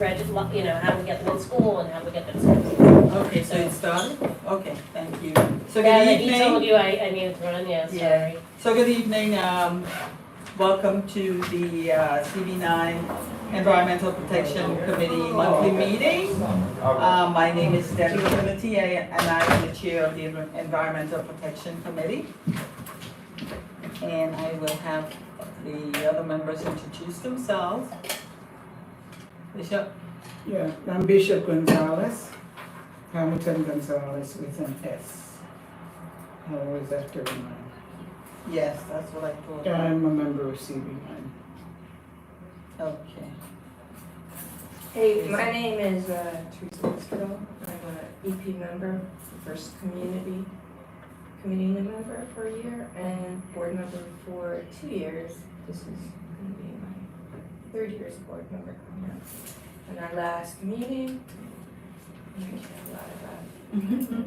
how we get them in school and how we get them schools. Okay, so it started? Okay, thank you. So Yeah, good and he told evening. you I needed to run, yeah, Yeah. sorry. So good evening. Welcome to the CV9 Environmental Protection Committee monthly meeting. My name is Debbie Trinity and I am the chair of the Environmental Protection Committee. And I will have the other members introduce themselves. Bishop? Yeah, I'm Bishop Gonzalez, Hamilton Gonzalez with an S. I always have to remind. Yes, that's what I thought. I'm a member of CV9. Okay. Hey, my name is Teresa Westfield. I'm an EP member, first community member for a year, and board member for 2 years. This is going to be my 3rd year as board member coming up. And our last meeting, I care a lot about.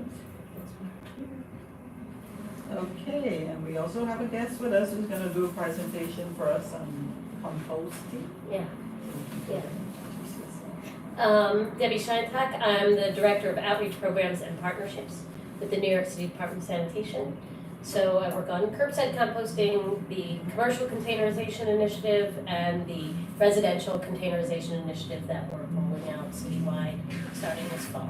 Okay, and we also have a guest with us who's gonna do a presentation for us on composting. Yeah. Debbie Sheintak, I'm the Director of Outreach Programs and Partnerships with the New York City Department of Sanitation. So I work on curbside composting, the commercial containerization initiative, and the residential containerization initiative that we're rolling out citywide starting this fall.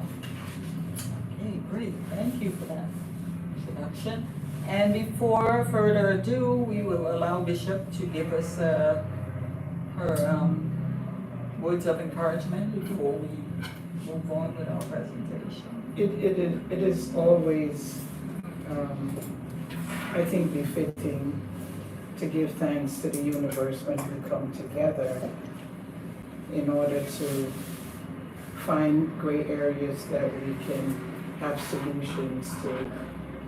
Okay, great, thank you for that introduction. And before further ado, we will allow Bishop to give us her words of encouragement before we move on with our presentation. It is always, I think, befitting to give thanks to the universe when we come together in order to find gray areas that we can have solutions to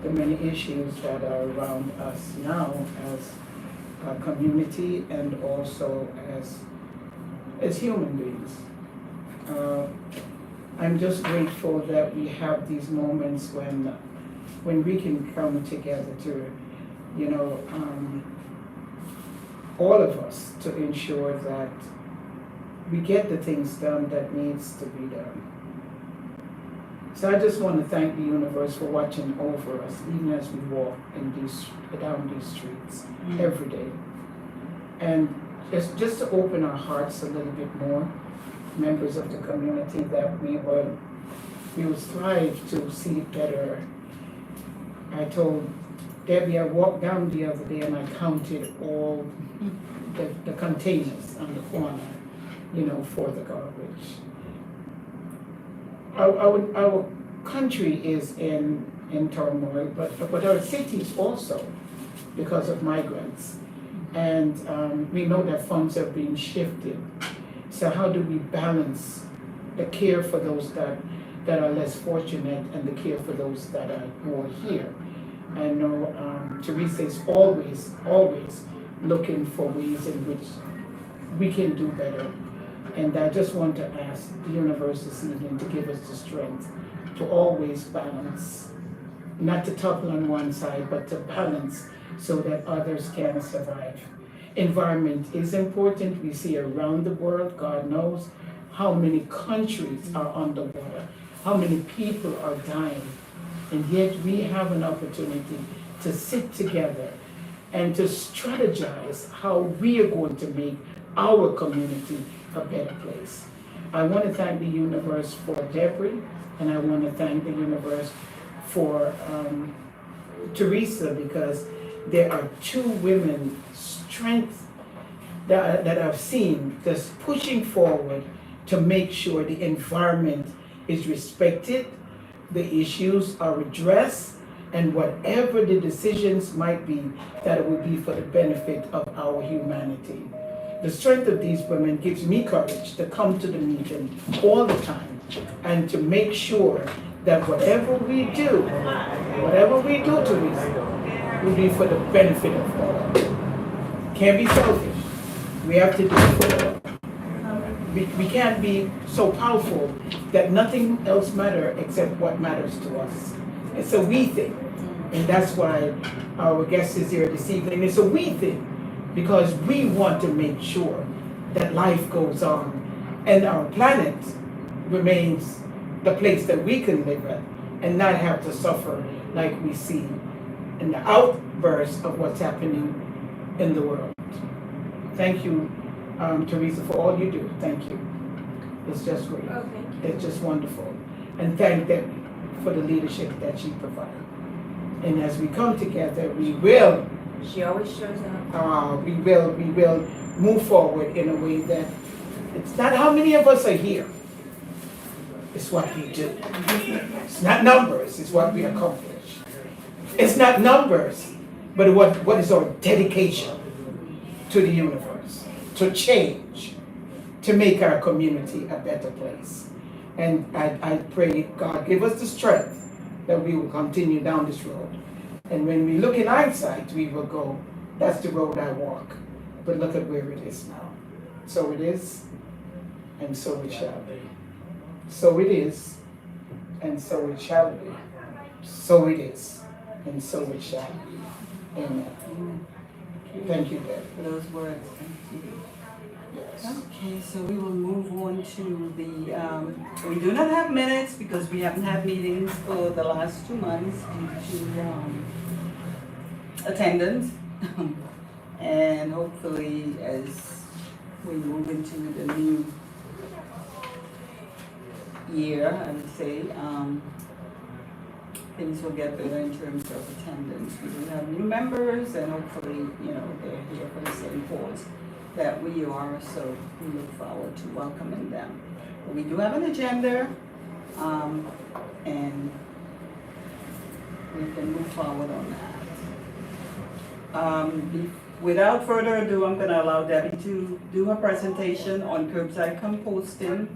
the many issues that are around us now as a community and also as human beings. I'm just grateful that we have these moments when we can come together to, all of us to ensure that we get the things done that needs to be done. So I just want to thank the universe for watching over us, even as we walk down these streets every day. And just to open our hearts a little bit more, members of the community, that we will strive to see better. I told Debbie, I walked down the other day and I counted all the containers on the corner, for the garbage. Our country is in turmoil, but our cities also, because of migrants. And we know that funds are being shifted. So how do we balance the care for those that are less fortunate and the care for those that are more here? I know Teresa is always looking for ways in which we can do better. And I just want to ask the universe this evening to give us the strength to always balance, not to topple on one side, but to balance so that others can survive. Environment is important. We see around the world, God knows how many countries are underwater, how many people are dying. And yet we have an opportunity to sit together and to strategize how we are going to make our community a better place. I want to thank the universe for Deborah, and I want to thank the universe for Teresa, because there are 2 women strength that I've seen just pushing forward to make sure the environment is respected, the issues are addressed, and whatever the decisions might be, that it will be for the benefit of our humanity. The strength of these women gives me courage to come to the meeting all the time and to make sure that whatever we do, Teresa, will be for the benefit of all. Can't be selfish. We have to do it for all. We can't be so powerful that nothing else matters except what matters to us. It's a we thing. And that's why our guest is here this evening. It's a we thing, because we want to make sure that life goes on and our planet remains the place that we can live at and not have to suffer like we see in the outburst of what's happening in the world. Thank you, Teresa, for all you do. Thank you. It's just great. Oh, thank you. It's just wonderful. And thank Debbie for the leadership that she provided. And as we come together, we will She always shows up. we will move forward in a way that it's not how many of us are here. It's what we do. It's not numbers, it's what we accomplish. It's not numbers, but what is our dedication to the universe, to change, to make our community a better place. And I pray God give us the strength that we will continue down this road. And when we look in hindsight, we will go, that's the road I walk. But look at where it is now. So it is, and so it shall be. So it is, and so it shall be. So it is, and so it shall be. Amen. Thank you, Deb. For those words. Thank you. Okay, so we will move on to the, we do not have minutes because we haven't had meetings for the last 2 months due to attendance. And hopefully as we move into the new year, I would say, things will get better in terms of attendance. We do have new members and hopefully, they're here for the same cause that we are, so we look forward to welcoming them. We do have an agenda, and we can move forward on that. Without further ado, I'm gonna allow Debbie to do her presentation on curbside composting.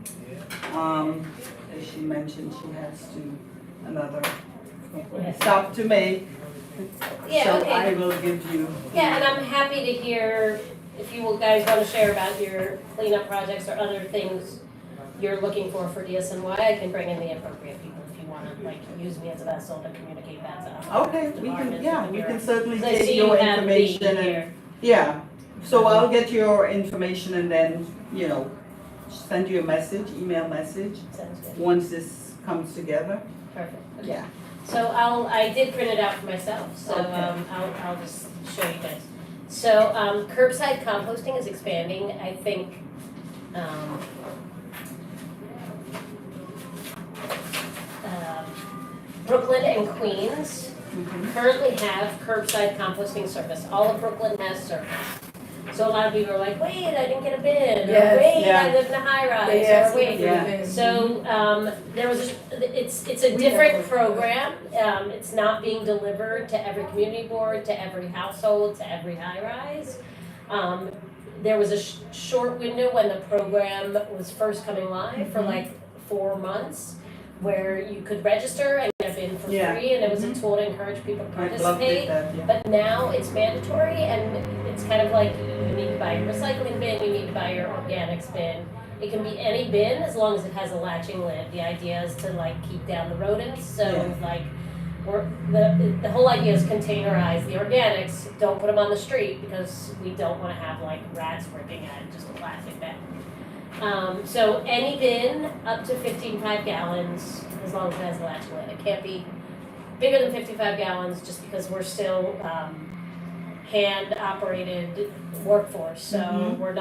As she mentioned, she has another stop to make. Yeah, So okay. I will give you. Yeah, and I'm happy to hear if you guys want to share about your cleanup projects or other things you're looking for DSNY. I can bring in the appropriate people if you want to use me as a vessel to communicate that to Okay, we can certainly So I take see your you have me information and, here. yeah. So I'll get your information and then, send you a message, email message, Sounds good. once this comes together. Perfect. Yeah. So I did print it out for myself, so Okay. I'll just show you guys. So curbside composting is expanding, I think. Brooklyn and Queens currently have curbside composting service. All of Brooklyn has service. So a lot of people are like, wait, I didn't get a bin, or Yes. wait, Yeah. I live in a high rise, They or ask wait. you Yeah. for the bin. So it's a different program. It's not being delivered to every community board, to every household, to every high rise. There was a short window when the program was first coming live for like 4 months, where you could register and get a bin for Yeah. free, and it was a tool to encourage people to I'd love to participate. that, yeah. But now it's mandatory, and it's kind of like you need to buy your recycling bin, you need to buy your organics bin. It can be any bin as long as it has a latching lid. The idea is to keep down the rodents, so Yeah. the whole idea is containerize the organics, don't put them on the street because we don't wanna have rats ripping at just a plastic bag. So any bin up to 55 gallons, as long as it has a latch lid. It can't be bigger than 55 gallons just because we're still hand operated workforce. So we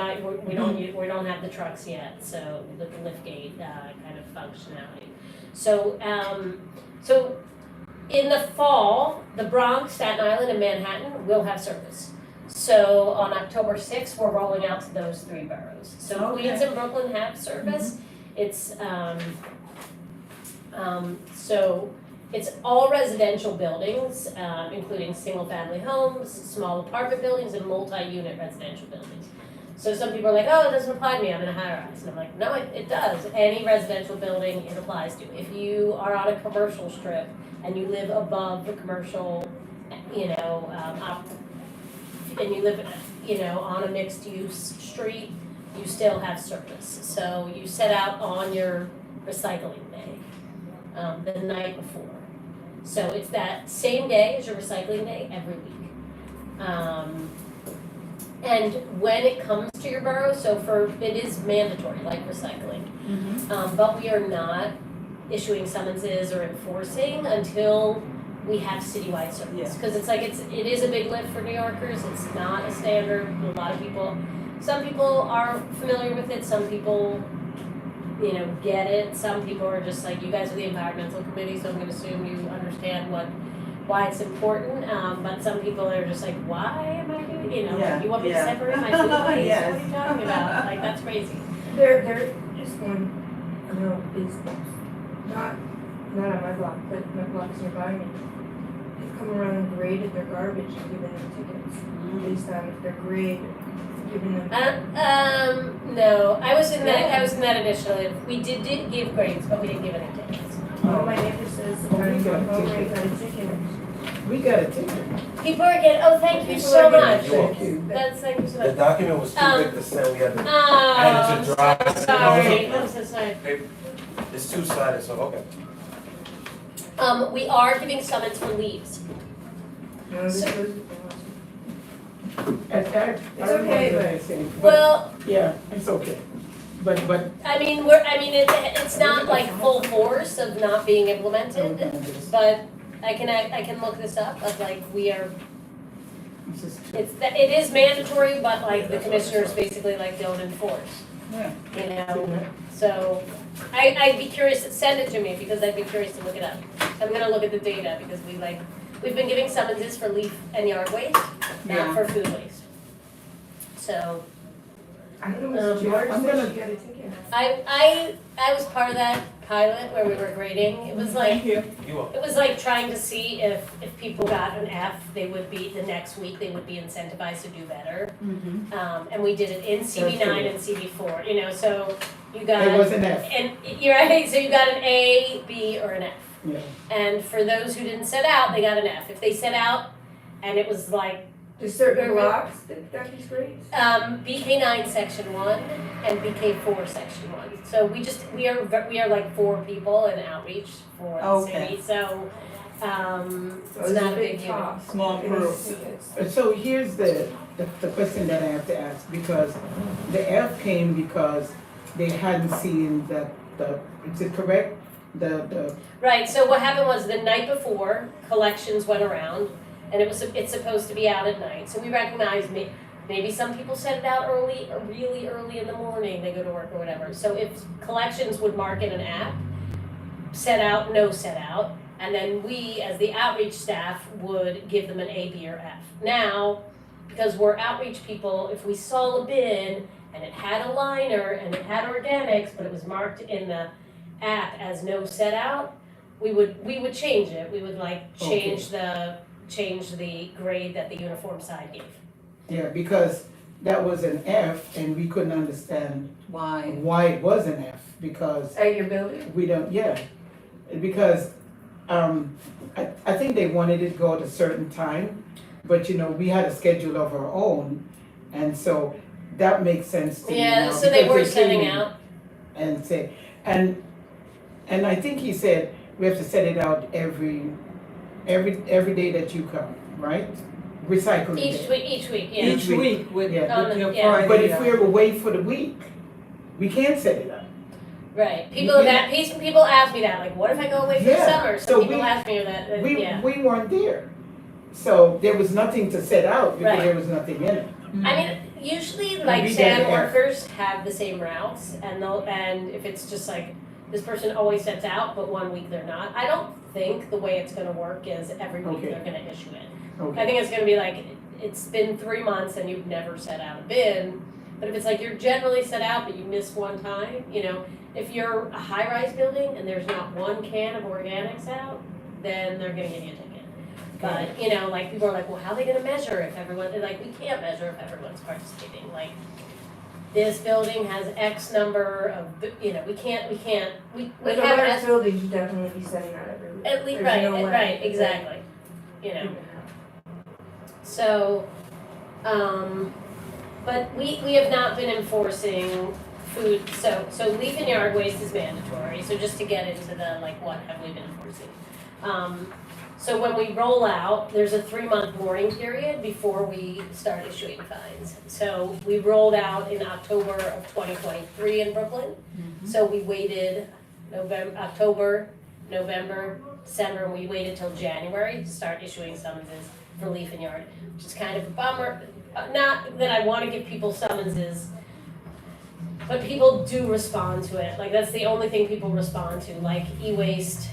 don't have the trucks yet. So the lift gate kind of functionality. So in the fall, the Bronx, Staten Island, and Manhattan will have service. So on October 6th, we're rolling out to those 3 boroughs. So Okay. Queens and Brooklyn have service. It's so it's all residential buildings, including single-family homes, small apartment buildings, and multi-unit residential buildings. So some people are like, oh, it doesn't apply to me, I'm in a high-rise. And I'm like, no, it does. Any residential building it applies to. If you are on a commercial strip and you live above the commercial, and you live, on a mixed-use street, you still have service. So you set out on your recycling day, the night before. So it's that same day as your recycling day every week. And when it comes to your borough, it is mandatory, like recycling. But we are not issuing summonses or enforcing until we have citywide service. Yeah. Because it is a big lift for New Yorkers, it's not a standard, a lot of people, some people are familiar with it, some people, get it, some people are just like, you guys are the environmental committee, so I'm gonna assume you understand why it's important, but some people are just like, why am I doing, Yeah, you want me to yeah. separate my food waste, Yes. what are you talking about, like, that's crazy. There is one, business, not on my block, but my block's nearby me. They come around and graded their garbage and given them tickets based on their grade, giving them. No, I was in that initially, we did give grades, but we didn't give any tickets. One of my neighbors says, Oh, we I'm got a home, I ticket. got a ticket. We got a ticket. People are getting, thank you People so are getting- much. Thank you. Thank you so The much. document was too big to send, we had to, Oh, had to drive. I'm sorry, I'm so sorry. It's two-sided, so, okay. We are giving summons for leaves. No, this So- was. It's okay, but- Well, Yeah, it's okay. But, it's not like full force of not being implemented, but I can look this up, but like, we are, it is mandatory, but like, the commissioners basically like don't enforce, Yeah. So, I'd be curious, send it to me, because I'd be curious to look it up. I'm gonna look at the data, because we've been giving summonses for leaf and yard waste, not Yeah. for food waste. So, I don't know, Miss George I'm said gonna- she got a ticket. I was part of that pilot where we were grading, it was like, you. You are. it was like trying to see if people got an F, the next week, they would be incentivized to do better. And we did it in CB9 and CB4, so you got. It was an F. And you're right, so you got an A, B, or an F. Yeah. And for those who didn't set out, they got an F. If they set out and it was like There's certain blocks that got these grades? BK9 section 1 and BK4 section 1. So we are like 4 people in outreach for the Okay. city. So So it's it was not a a big big deal. toss. Small It group. was tickets. So here's the question that I have to ask, because the F came because they hadn't seen that is it correct? The Right, so what happened was the night before, collections went around, and it's supposed to be out at night. So we recognized maybe some people set it out early, or really early in the morning, they go to work or whatever. So if collections would mark in an app, set out, no set out, and then we, as the outreach staff, would give them an A, B, or F. Now, because we're outreach people, if we saw a bin and it had a liner and it had organics, but it was marked in the app as no set out, we would change it. We would like change the grade that the uniform side gave. yeah, because that was an F and we couldn't understand Why? why it was an F, because At your building? we don't, yeah. Because I think they wanted it to go at a certain time, but we had a schedule of our own, and so that makes sense to me Yeah, now, so they because were came setting in out. and say, and I think he said we have to set it out every day that you come, right? Recycling Each day. week, yeah. Each week with Yeah. your Yeah. Friday. But if we're away for the week, we can't set it up. Right. People ask me that, like, what if I go away for the Yeah, summer? so So people we- ask me that, yeah. We weren't there. So there was nothing to set out because Right. there was nothing in it. I mean, usually like we sand get F. workers have the same routes, and if it's just like, this person always sets out, but one week they're not, I don't think the way it's gonna work is every week Okay. they're gonna issue it. I Okay. think it's gonna be like, it's been 3 months and you've never set out a bin, but if it's like you're generally set out but you miss one time, if you're a high-rise building and there's not one can of organics out, then they're gonna give you a ticket. But, like, people are like, well, how are they gonna measure if everyone, they're like, we can't measure if everyone's participating, like, this building has X number of, we can't, we But a have lot an of buildings should definitely be setting out every week. at least, There's no way right, that they exactly, even So, but we have not been enforcing food, so leaf and yard waste is mandatory, so just to get into the, like, what have we been enforcing? So when we roll out, there's a 3-month warning period before we start issuing fines. So we rolled out in October of 2023 in Brooklyn. So we waited October, November, December, and we waited till January to start issuing summonses for Leaf and Yard, which is kind of a bummer. Not that I want to give people summonses, but people do respond to it. Like, that's the only thing people respond to, like e-waste,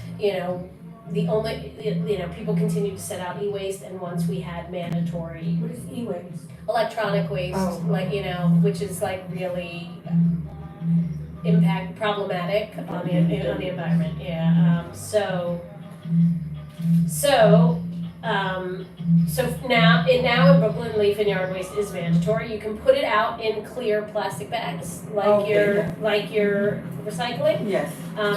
people continue to send out e-waste, and once we had mandatory What is e-waste? electronic waste, Oh. which is like really problematic on the environment, So now in Brooklyn, leaf and yard waste is mandatory. You can put it out in clear plastic bags, like your recycling. Yes.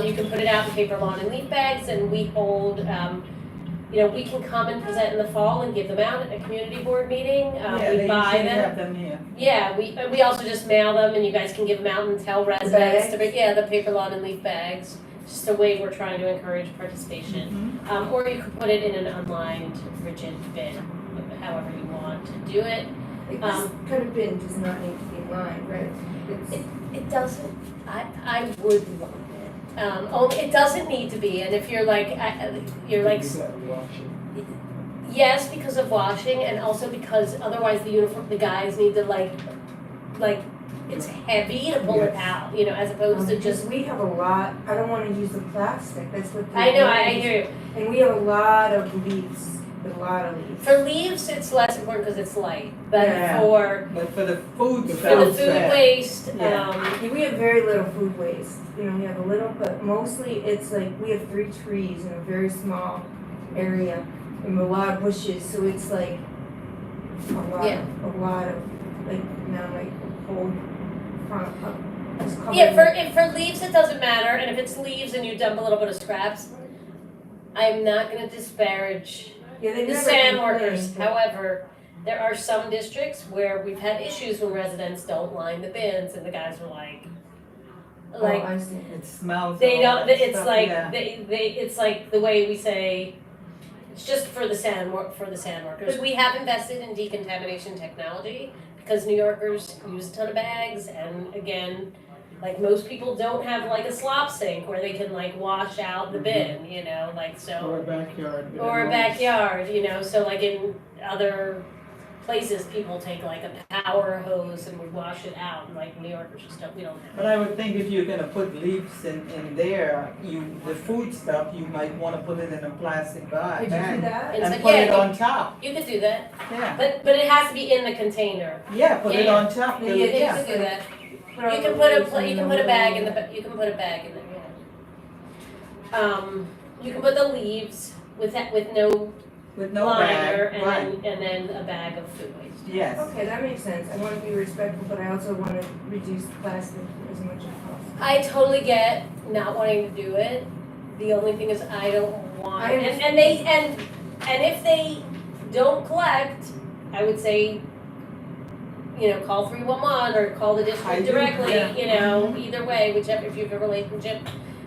You can put it out in paper, lawn, and leaf bags, and we hold, we can come and present in the fall and give them out at a community board meeting. Yeah, We they buy usually them. have them here. Yeah, we also just mail them, and you guys can give them out and tell residents to bring, Bags? the paper, lawn, and leaf bags. Just a way we're trying to encourage participation. Or you could put it in an unlined, rigid bin, however you want to do it. Like this kind of bin does not need to be lined, right? It's, It doesn't, I would want it. It doesn't need to be, and if you're like, yes, because of washing, and also because otherwise the guys need to like, it's heavy to pull it out, as opposed to because just, we have a lot, I don't wanna use the plastic, that's what. I know, I hear you. And we have a lot of leaves, a lot of leaves. For leaves, it's less important because it's light, but Yeah. for But for the food the stuff, food waste, Yeah. We have very little food waste, we have a little, but mostly it's like, we have 3 trees in a very small area, and a lot of bushes, so it's like Yeah. a lot of, like, now my whole front up is covered. for leaves, it doesn't matter, and if it's leaves and you dump a little bit of scraps, I'm not gonna disparage Yeah, they the never sand complain, workers. but- However, there are some districts where we've had issues when residents don't line the bins, and the guys were like, Oh, I see. it smells. they and all don't, that it's stuff, like, yeah. it's like the way we say, it's just for the sand workers. We have invested in decontamination technology, because New Yorkers use a ton of bags, and again, like, most people don't have like a slop sink where they can like wash out the bin, so. Or a backyard. with Or a noise. backyard, so like in other places, people take like a power hose and would wash it out, and like New Yorkers just don't, we don't have But I would think if you're gonna put leaves in there, the food stuff, you might wanna put it in a plastic bag. Did you do that? It's And like, put yeah, it on top, You could do that, yeah. but it has to be in the container. Yeah, put it Yeah. on top, Yeah, You yeah. could do that. Put all You the can put leaves you in can the put a bag in middle. you can put a bag in there, you can put the leaves with no With no liner, bag, right, and then a bag of food waste. yes. Okay, that makes sense. I want to be respectful, but I also want to reduce plastic as much as possible. I totally get not wanting to do it. The only thing is I don't want, I and if they don't collect, I would say, call 311 or call the I district do, directly, yeah. either way, whichever, if you have a relationship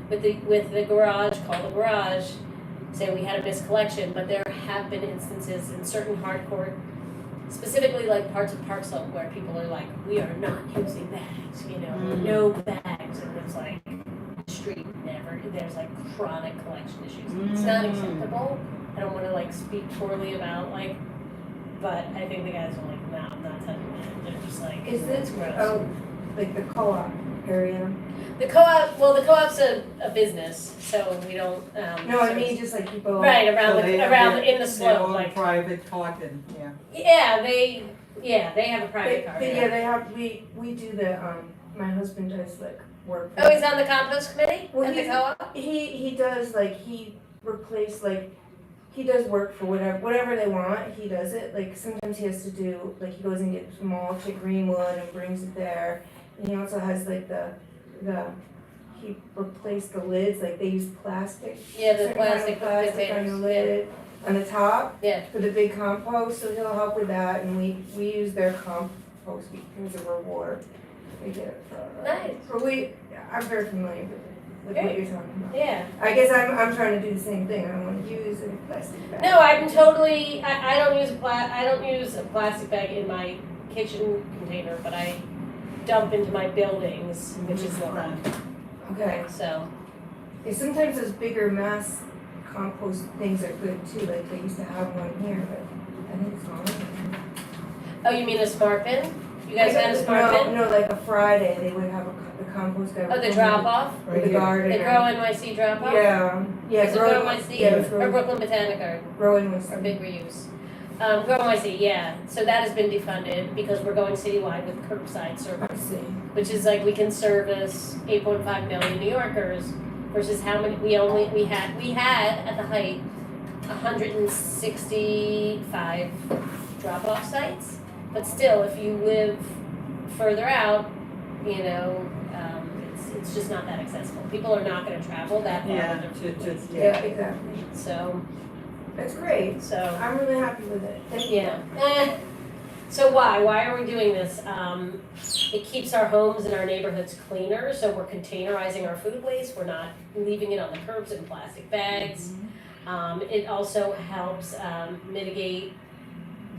with the garage, call the garage, say we had a miscollection, but there have been instances in certain hardcore, specifically like parts of Park Slope where people are like, we are not using bags, no bags, and it's like, street never, there's like chronic collection issues. It's not acceptable. I don't wanna like speak poorly about but I think the guys are like, no, I'm not touching that. They're just like, Is it's this, gross. like the co-op area? The co-op's a business, so we don't, No, I mean just like people. right, around So they have in the their slope, own like, private collecting, yeah. they have a private car. Yeah, they have, we do the, my husband does like work. for- Oh, he's on the compost committee Well, at the he's- co-op? He does like, he replaced like, he does work for whatever they want, he does it, like sometimes he has to do, like he goes and gets mulch at Greenwood and brings it there. And he also has like he replaced the lids, like they use plastic. Yeah, the certain kind of plastic plastic on the containers, lid, on the top. Yeah. For the big compost, so he'll help with that, and we use their compost as a reward. We get it for. Nice. I'm very familiar with it. with what you're talking about. Yeah. I guess I'm trying to do the same thing. I don't want to use a plastic bag. No, I'm totally, I don't use a plastic bag in my kitchen container, but I dump into my buildings, which is Right. Okay. so. Yeah, sometimes those bigger mass compost things are good too, like they used to have one here, but I think it's gone. Oh, you mean a smart bin? You guys had a smart bin? No, like a Friday, they would have the compost guy. Oh, the drop off? With Right the here. garden. The Grow NYC drop off? Yeah, yeah, Is it Grow NYC yeah, or Brooklyn Botanic Garden? growing was. Or Big Reuse? Grow NYC, yeah. So that has been defunded because we're going citywide with curbside service, I see. which is like we can service 8.5 million New Yorkers versus how many, we had at the height 165 drop-off sites. But still, if you live further out, you know, it's just not that accessible. People are not gonna travel that far. Yeah, with their food waste. Yeah, exactly. So, That's great. I'm really happy with it. Thank you. yeah. So why are we doing this? It keeps our homes and our neighborhoods cleaner, so we're containerizing our food waste, we're not leaving it on the curbs in plastic bags. It also helps mitigate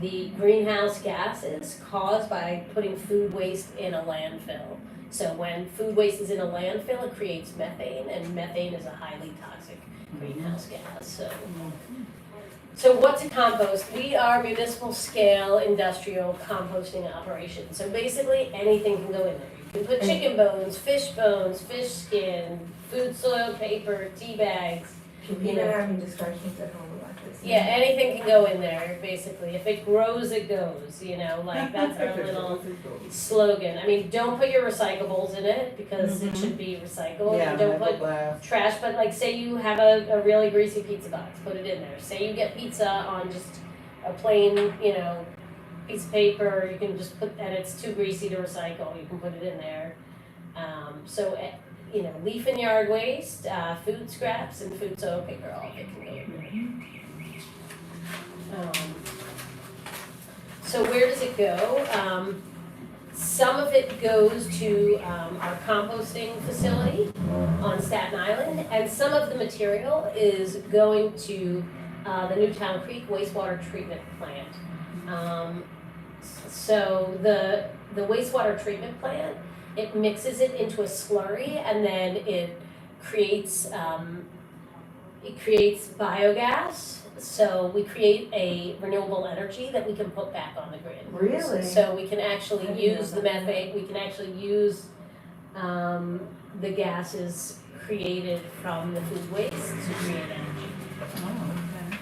the greenhouse gases caused by putting food waste in a landfill. So when food waste is in a landfill, it creates methane, and methane is a highly toxic greenhouse gas, So what's a compost? We are municipal scale industrial composting operation. So basically anything can go in there. You can put chicken bones, fish skin, food soil paper, tea bags. We've been having discussions at home about this. Yeah, anything can go in there, basically. If it grows, it goes, you know, like that's our little slogan. I mean, don't put your recyclables in it because it should be recycled. Yeah, And don't never put glass. trash, but like say you have a really greasy pizza box, put it in there. Say you get pizza on just a plain, you know, piece of paper, you can just put, and it's too greasy to recycle, you can put it in there. You know, leaf and yard waste, food scraps and food soil paper, all of it can go in there. So where does it go? Some of it goes to our composting facility on Staten Island, and some of the material is going to the Newtown Creek wastewater treatment plant. So the wastewater treatment plant, it mixes it into a slurry, and then it creates biogas. So we create a renewable energy that we can put back on the grid. Really? So we can actually I didn't use know the that. methane, we can actually use the gases created from the food waste to create energy. Oh, okay.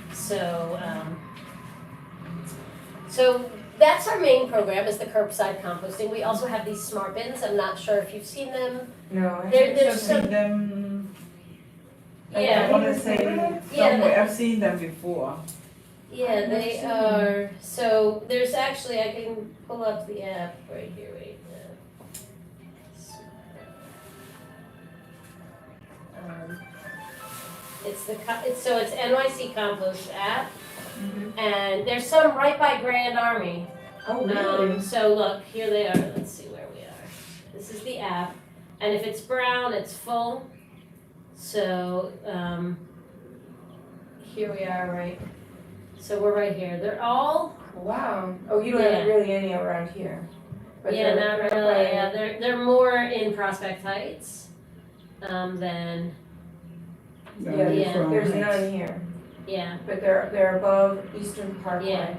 So that's our main program, is the curbside composting. We also have these smart bins. I'm not sure if you've seen them. No. There's I've some, seen them, I yeah, wanna say somewhere, I've seen them before. yeah, they seen are. So there's actually, I can pull up the app right here, wait. It's NYC Compost app, and there's some right by Grand Army. Oh, really? So look, here they are. Let's see where we are. This is the app, and if it's brown, it's full. So here we are, right? So we're right here. They're all Wow. Oh, you don't Yeah. have really any around here. But yeah, they're- not they're really. by- Yeah, they're more in Prospect Heights than Yeah, Yeah. there's none here, yeah, but they're above Eastern Parkway. Yeah.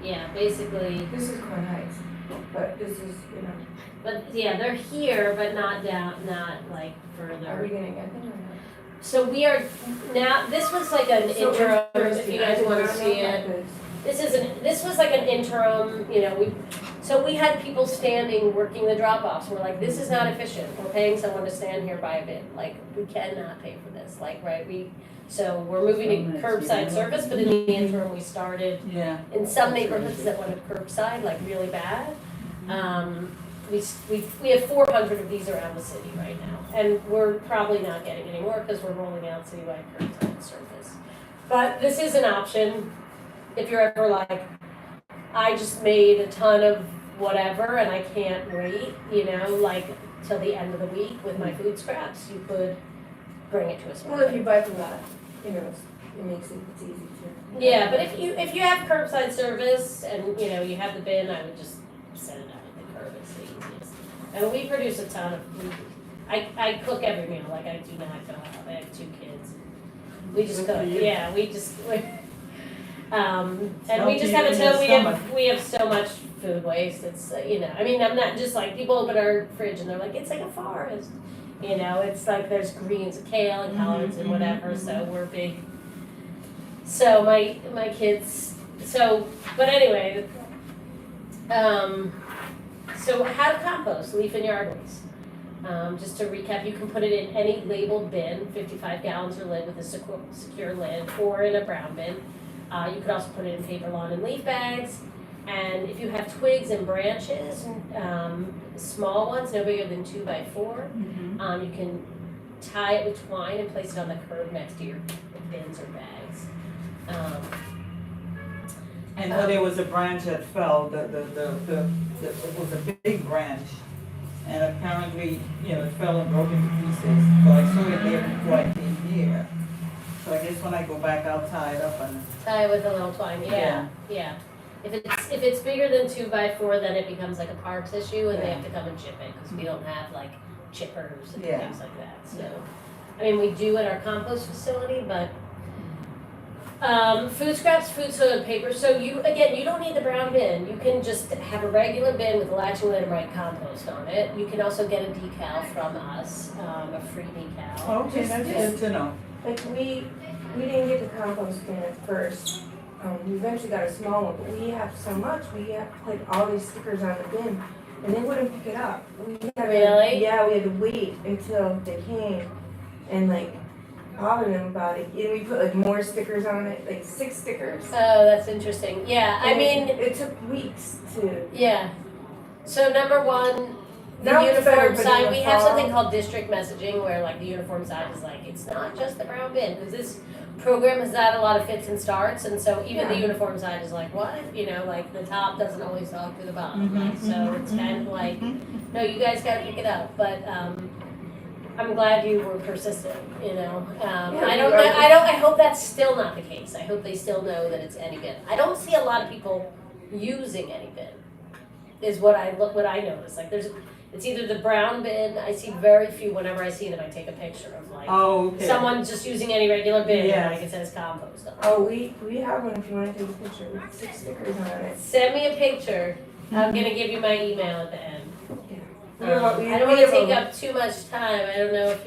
yeah. Basically, This is Crown Heights, but this is, but yeah, they're here, but not down, not like are we further. gonna get them or not? So we are now. This was like an So interim. If interesting. you guys I did want to not see know it. about this. This was like an interim, you know, so we had people standing, working the drop-offs, and we're like, this is not efficient, we're paying someone to stand here by a bin, like, we cannot pay for this, like, right, so we're moving to curbside service, but in the interim, we started, Yeah. in some neighborhoods that went to curbside, like, really bad, we have 400 of these around the city right now, and we're probably not getting any more, because we're rolling out citywide curbside service. But this is an option, if you're ever like, I just made a ton of whatever and I can't wait, you know, like till the end of the week with my food scraps, you could bring it to a smart Well, if bin. you buy from that, you know, it makes it's easy to. Yeah, but if you have curbside service and, you know, you have the bin, I would just set it out at the curb, it's the easiest. And we produce a ton of food. I cook every meal, like I do not go out, I have 2 kids. We just Good for cook, you. yeah, we just, and we Healthy just have a in your ton, we have so much food waste, it's, you know, I mean, I'm not just like, people open our fridge and they're like, it's like a forest. You know, it's like there's greens, kale and collards and whatever, so we're big. So my kids, so, but anyway, so how to compost leaf and yard waste. Just to recap, you can put it in any labeled bin, 55 gallons or lid with a secure lid, or in a brown bin. You could also put it in paper, lawn, and leaf bags. And if you have twigs and branches, small ones, no bigger than 2 by 4, you can tie it with twine and place it on the curb next to your bins or bags. And there was a branch that fell, it was a big branch, and apparently, you know, it fell and broke into pieces, so I saw it there before I came here. So I guess when I go back, I'll tie it up and, Tie it with a little twine, yeah. If it's bigger than 2 by 4, then it becomes like a parks issue and they have to come and chip it, because we don't have like chippers and Yeah. things like that, so. I mean, we do at our compost facility, but, food scraps, food soil and paper, so you don't need the brown bin, you can just have a regular bin with a latching lid and write compost on it. You can also get a decal from us, a free decal. okay, that's good to know. Like we didn't get the compost bin at first. We eventually got a small one, but we have so much, we have like all these stickers on the bin, and they wouldn't pick it up. We had to- Really? Yeah, we had to wait until they came and like bother them about it. And we put like more stickers on it, like 6 stickers. Oh, that's interesting, yeah, I And mean, it took weeks to. yeah. So number one, the Now it's better, uniform but in sign, the we have fall- something called district messaging where like the uniform sign is like, it's not just the brown bin, because this program has had a lot of fits and starts, and so even the Yeah. uniform sign is like, what? You know, like the top doesn't always talk to the bottom, Mhm, so it's kind of like, no, you guys gotta pick it up, but, I'm glad you were persistent, you know, I hope that's still not the case, I hope they still know that it's any bin. I don't see a lot of people using any bin, is what I notice, like it's either the brown bin, I see very few, whenever I see them, I take a picture of like, Oh, okay. someone just using any regular bin, Yes. like it says compost on it. Oh, we have one if you want to take a picture with 6 stickers on it. Send me a picture, I'm gonna give you my email at the end. We have a- I don't wanna take up too much time, I don't know if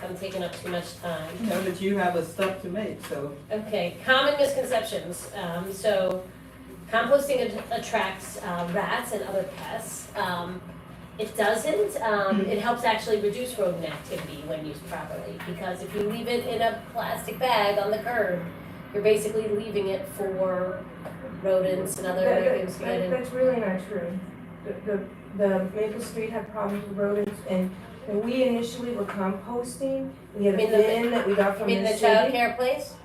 I'm taking up too much time. No, but you have a stuff to make, so. Okay, common misconceptions. So composting attracts rats and other pests. It doesn't. It helps actually reduce rodent activity when used properly, because if you leave it in a plastic bag on the curb, you're basically leaving it for rodents and other things to get in. That's really not true. The Maple Street had problems with rodents, and when we initially were composting, we had a You mean the- bin that we got You from mean the the city. childcare place?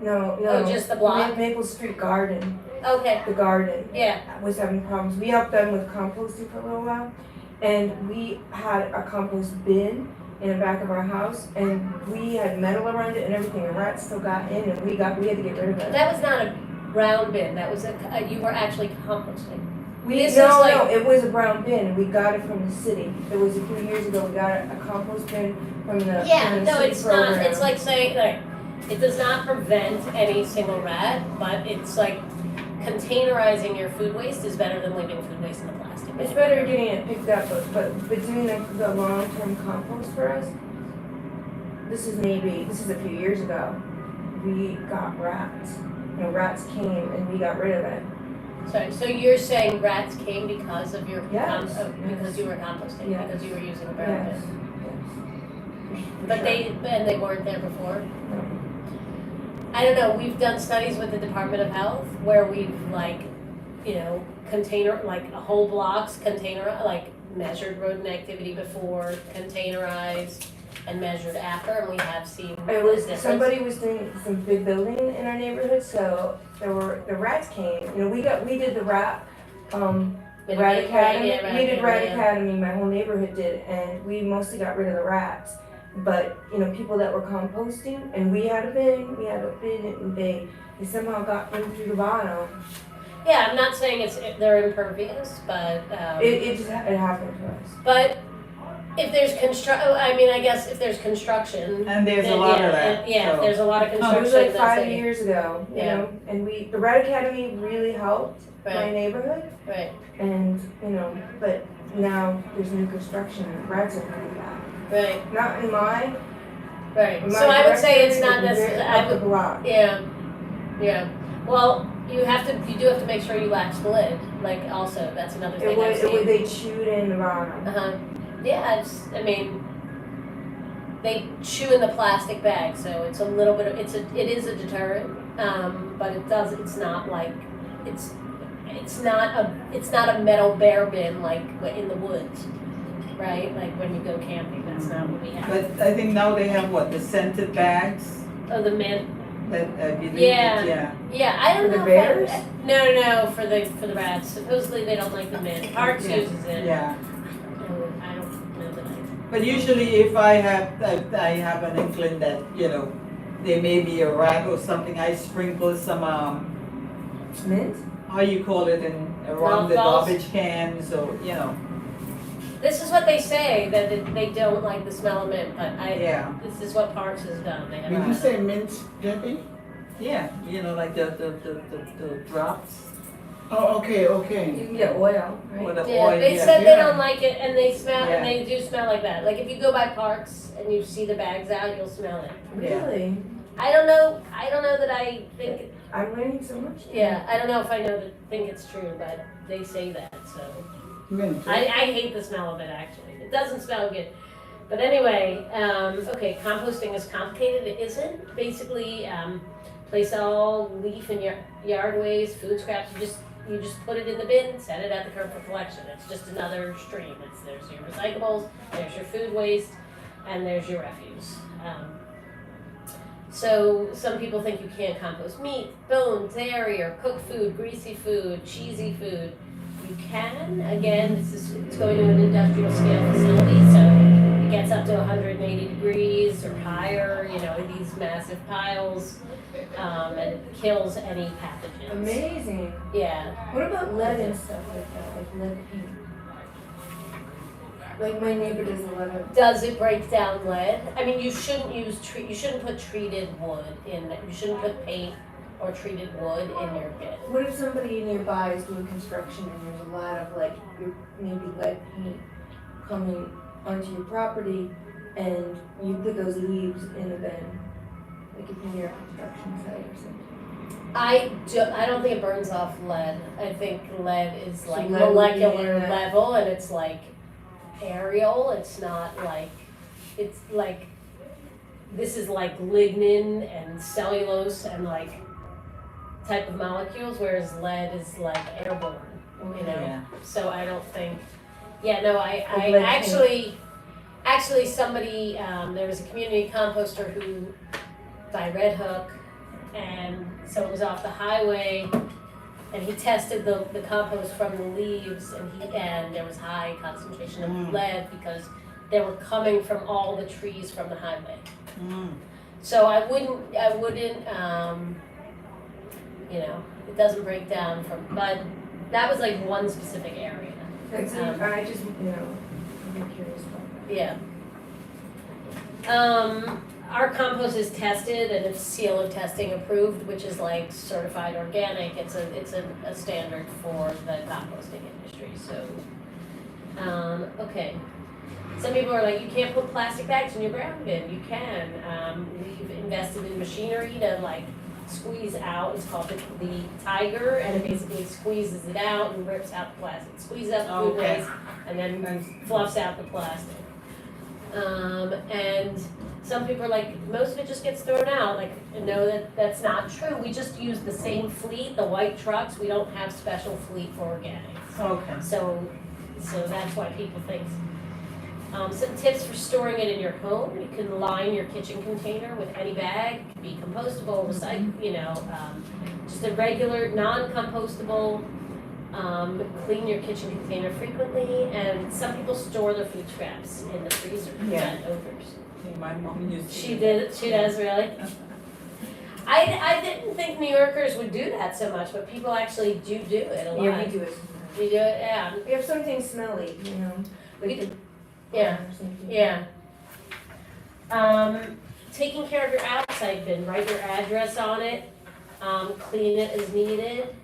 No, Oh, just the block? Maple Street Garden, Okay, the garden yeah. was having problems. We helped them with composting for a little while, and we had a compost bin in the back of our house, and we had metal around it and everything, and rats still got in, and we had to get rid of it. That was not a brown bin, that was you were actually composting. This is No, like- it was a brown bin, and we got it from the city. It was a few years ago, we got a compost bin from the Yeah, from the no, city it's not, program. it's like saying, like, it does not prevent any single rat, but it's like containerizing your food waste is better than leaving food waste in the plastic bin. It's better getting it picked up, but doing the long-term compost for us, this is a few years ago, we got rats. You know, rats came and we got rid of it. Sorry, so you're saying rats came because of your, Yes, because you were composting, Yes. because you were using a brown Yes, bin? yes. For But sure. they weren't there before? No. I don't know, we've done studies with the Department of Health where we've like, you know, like a whole blocks measured rodent activity before, containerized, and measured after, and we have seen It a was, difference. somebody was doing some big building in our neighborhood, so the rats came, you know, we did the rat Rat Academy, Yeah, we did Rat yeah. Academy, my whole neighborhood did, and we mostly got rid of the rats. But, people that were composting, and we had a bin, and they somehow got in through the bottom. Yeah, I'm not saying they're impervious, but, It happened to us. but if there's I guess if there's construction. And there's a then lot yeah, of that, Yeah, if so. there's a lot of It construction. was like that's 5 a- years ago, Yeah. and the Rat Academy really helped my Right, neighborhood, right, and, but now there's new construction and rats are coming back. right, Not in mine. right. My So I would say it's directory not would be necessarily, up the block. yeah. Well, you do have to make sure you latch the lid, like also, that's another thing I've seen. They chewed in the bottom. Uh-huh. Yeah, they chew in the plastic bag, so it's a little bit of, it is a deterrent, but it's not like, it's not a metal bear bin like in the woods, right? Like when you go camping, that's not what we have. But I think now they have what, the scented bags Oh, the man, that, I believe, Yeah. yeah. I don't For the know. bears? No, for the rats. Supposedly they don't like the mint. Parks Yeah. uses it. Yeah, No, I don't know that I. but usually if I have an inkling that, there may be a rat or something, I sprinkle some, Mint? how you call it, around the Mothballs? garbage cans, or, This is what they say, that they don't like the smell of mint, but yeah. this is what Parks has done. They have. Did you say mint, Debbie? Yeah, like the drops, Oh, okay, You okay. can get oil, right? or the Yeah, oil, they yeah. said they Yeah. don't like it, and they smell, and Yeah. they do smell like that. Like if you go by Parks and you see the bags out, you'll smell it. Yeah. Really? I don't know that I think. I'm learning so much. Yeah, I don't know if I think it's true, but they say that, so. Mint. I hate the smell of it, actually. It doesn't smell good. But anyway, okay, composting is complicated. It isn't. Basically, place all leaf and yard waste, food scraps. You just put it in the bin, set it at the curb for collection. It's just another stream. There's your recyclables, there's your food waste, and there's your refuse. So some people think you can't compost meat, bones, dairy, or cooked food, greasy food, cheesy food. You can. Again, it's going to an industrial scale facility, so it gets up to 180 degrees or higher. These massive piles, and it kills any pathogens. Amazing. Yeah. What about lead and stuff like that, like lead paint? Like my neighbor does a lot of. Does it break down lead? I mean, you shouldn't you shouldn't put treated wood in. You shouldn't put paint or treated wood in your bin. What if somebody nearby is doing construction and there's a lot of maybe lead paint coming onto your property and you put those leaves in the bin? Like if you're near a construction site or something. I don't think it burns off lead. I think lead is So like lead would be molecular in that. level, and it's like aerial. It's not like, it's like, this is like lignin and cellulose and like type of molecules, whereas lead is like airborne, Yeah. So I don't think, I Like lead actually somebody, there was a community composter who, by Red Hook, and so it was off the highway, and he tested the compost from the leaves, and there was high concentration of Mm. lead because they were coming from all the trees from the highway. Mm. So I wouldn't, it doesn't break down but that was like one specific area. That's I just, I'm curious about that. Yeah. Our compost is tested and it's seal of testing approved, which is like certified organic. It's a standard for the composting industry. So, okay. Some people are like, you can't put plastic bags in your brown bin. You can. We've invested in machinery to squeeze out. It's called the Tiger, and it basically squeezes it out and rips out the plastic. Squeezes out the food Okay. waste and then fluffs out the plastic. And some people are like, most of it just gets thrown out. No, that's not true. We just use the same fleet, the white trucks. We don't have special fleet for organics. Okay. So that's why people think. Some tips for storing it in your home. You can line your kitchen container with any bag. It can be compostable, recyclable, just a regular non-compostable Clean your kitchen container frequently, and some people store their food scraps in the freezer to prevent odors. Yeah, my mom used to. She does really? I didn't think New Yorkers would do that so much, but people actually do it a lot. Yeah, we do it. You do it, yeah. We have something smelly, you know, like the. Yeah. or something. Yeah. Taking care of your outside bin, write your address on it, clean it as needed.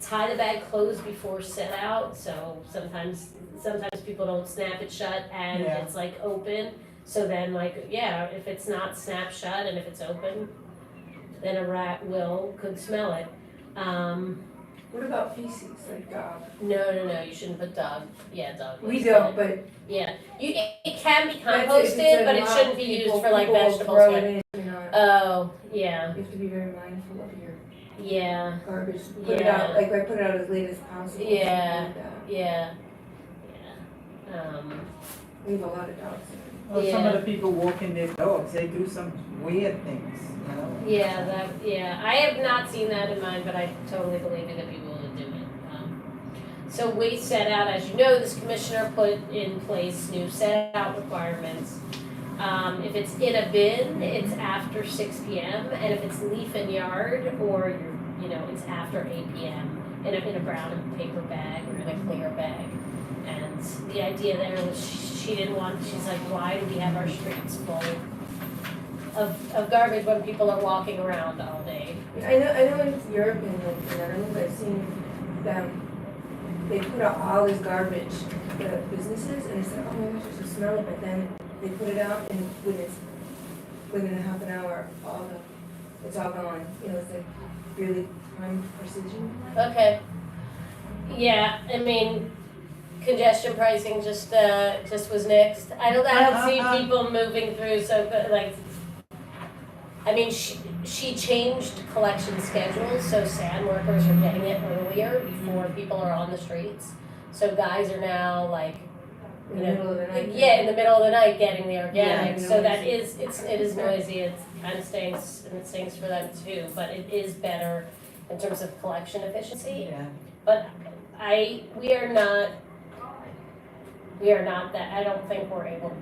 Tie the bag closed before set out, so sometimes people don't snap it shut and Yeah. it's like open. So then if it's not snapped shut and if it's open, then a rat could smell it. What about feces, like dog? No, you shouldn't put dog We waste don't, in it. but. Yeah, it can be but if it's composted, a but it lot, shouldn't be used people- for like people will vegetables. throw But, it in, you know, oh, yeah, you have to be very mindful of your yeah, garbage. Put it Yeah. out, like I put it out as late as possible. Yeah. something like that. yeah. We have a lot of dogs. Well, some of Yeah. the people walking their dogs, they do some weird things, you know? Yeah, I have not seen that in mine, but I totally believe it that people would do it. So waste set out, as you know, this commissioner put in place new set out requirements. If it's in a bin, it's after 6 p.m. and if it's leaf and yard or it's after 8 p.m. in a brown paper bag or in a clear bag. And the idea there was she's like, why do we have our streets full of garbage when people are walking around all day? I know in Europe and like the Netherlands, I've seen them, they put out all this garbage, the businesses, and they said, oh my gosh, it's so smelly, but then they put it out and within a half an hour, it's all gone. You know, it's like really prime precision. Okay. Yeah, I mean, congestion pricing just was next. I don't see people moving through I mean, she changed collection schedules, so sand workers are getting it earlier before people are on the streets. So guys are now like, In the middle of the night. yeah, in the middle of the night getting the organic. Yeah, So that noisy. it is noisy. It kind of stinks, and it stinks for them too. But it is better in terms of collection efficiency. Yeah. But we are not that, I don't think we're able,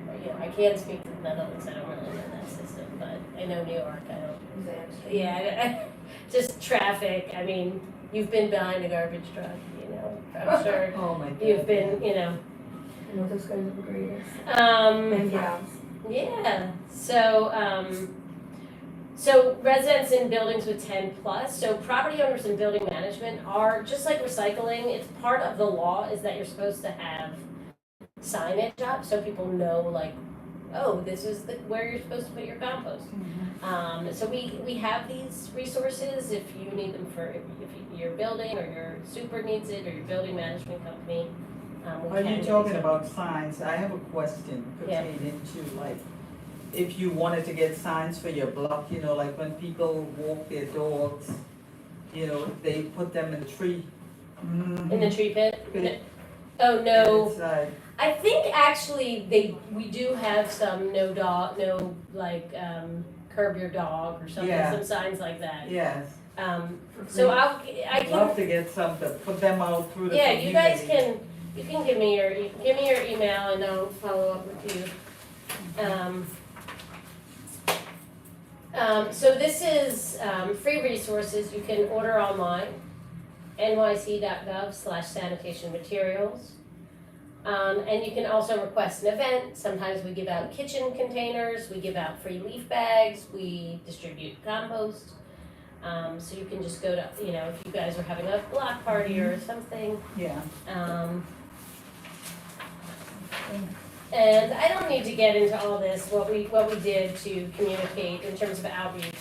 I can't speak to the Netherlands, I don't really know that system, but I know New York, I don't, yeah, just traffic, I mean, you've been behind a garbage truck, I'm sure Oh my God. you've been, I know those guys are the greatest. um, And gals. yeah, so residents in buildings with 10 plus, so property owners in building management are, just like recycling, it's part of the law is that you're supposed to have signage up so people know like, oh, this is where you're supposed to put your compost. So we have these resources if you need them for, if your building or your super needs it or your building management company. We Are can you do talking these. about signs? I have a question Yeah. pertaining to like, if you wanted to get signs for your block, like when people walk their dogs, they put them in the tree. In the tree pit? Pit. Oh, no. Inside. I think actually we do have some no curb your dog or something, Yeah. some signs like that. Yes. So I I'd can, love to get some to put them out through the yeah, community. you guys can give me your email and I'll follow up with you. So this is free resources you can order online, nyc.gov/sanitation materials. And you can also request an event. Sometimes we give out kitchen containers, we give out free leaf bags, we distribute compost. So you can just go to, if you guys are having a block party or something. Yeah. And I don't need to get into all this, what we did to communicate in terms of outreach.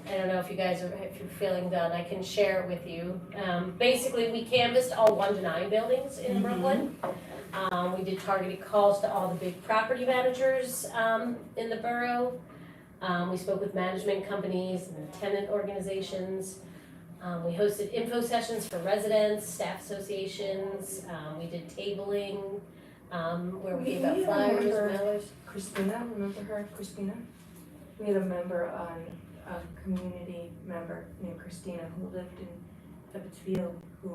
I don't know if you're feeling done, I can share it with you. Basically, we canvassed all 1 to 9 buildings in Brooklyn. We did targeted calls to all the big property managers in the borough. We spoke with management companies and tenant organizations. We hosted info sessions for residents, staff associations. We did tabling where we gave out We flyers, remember- mailers. Christina, remember her, Christina? We had a member a community member named Christina who lived in Field, who,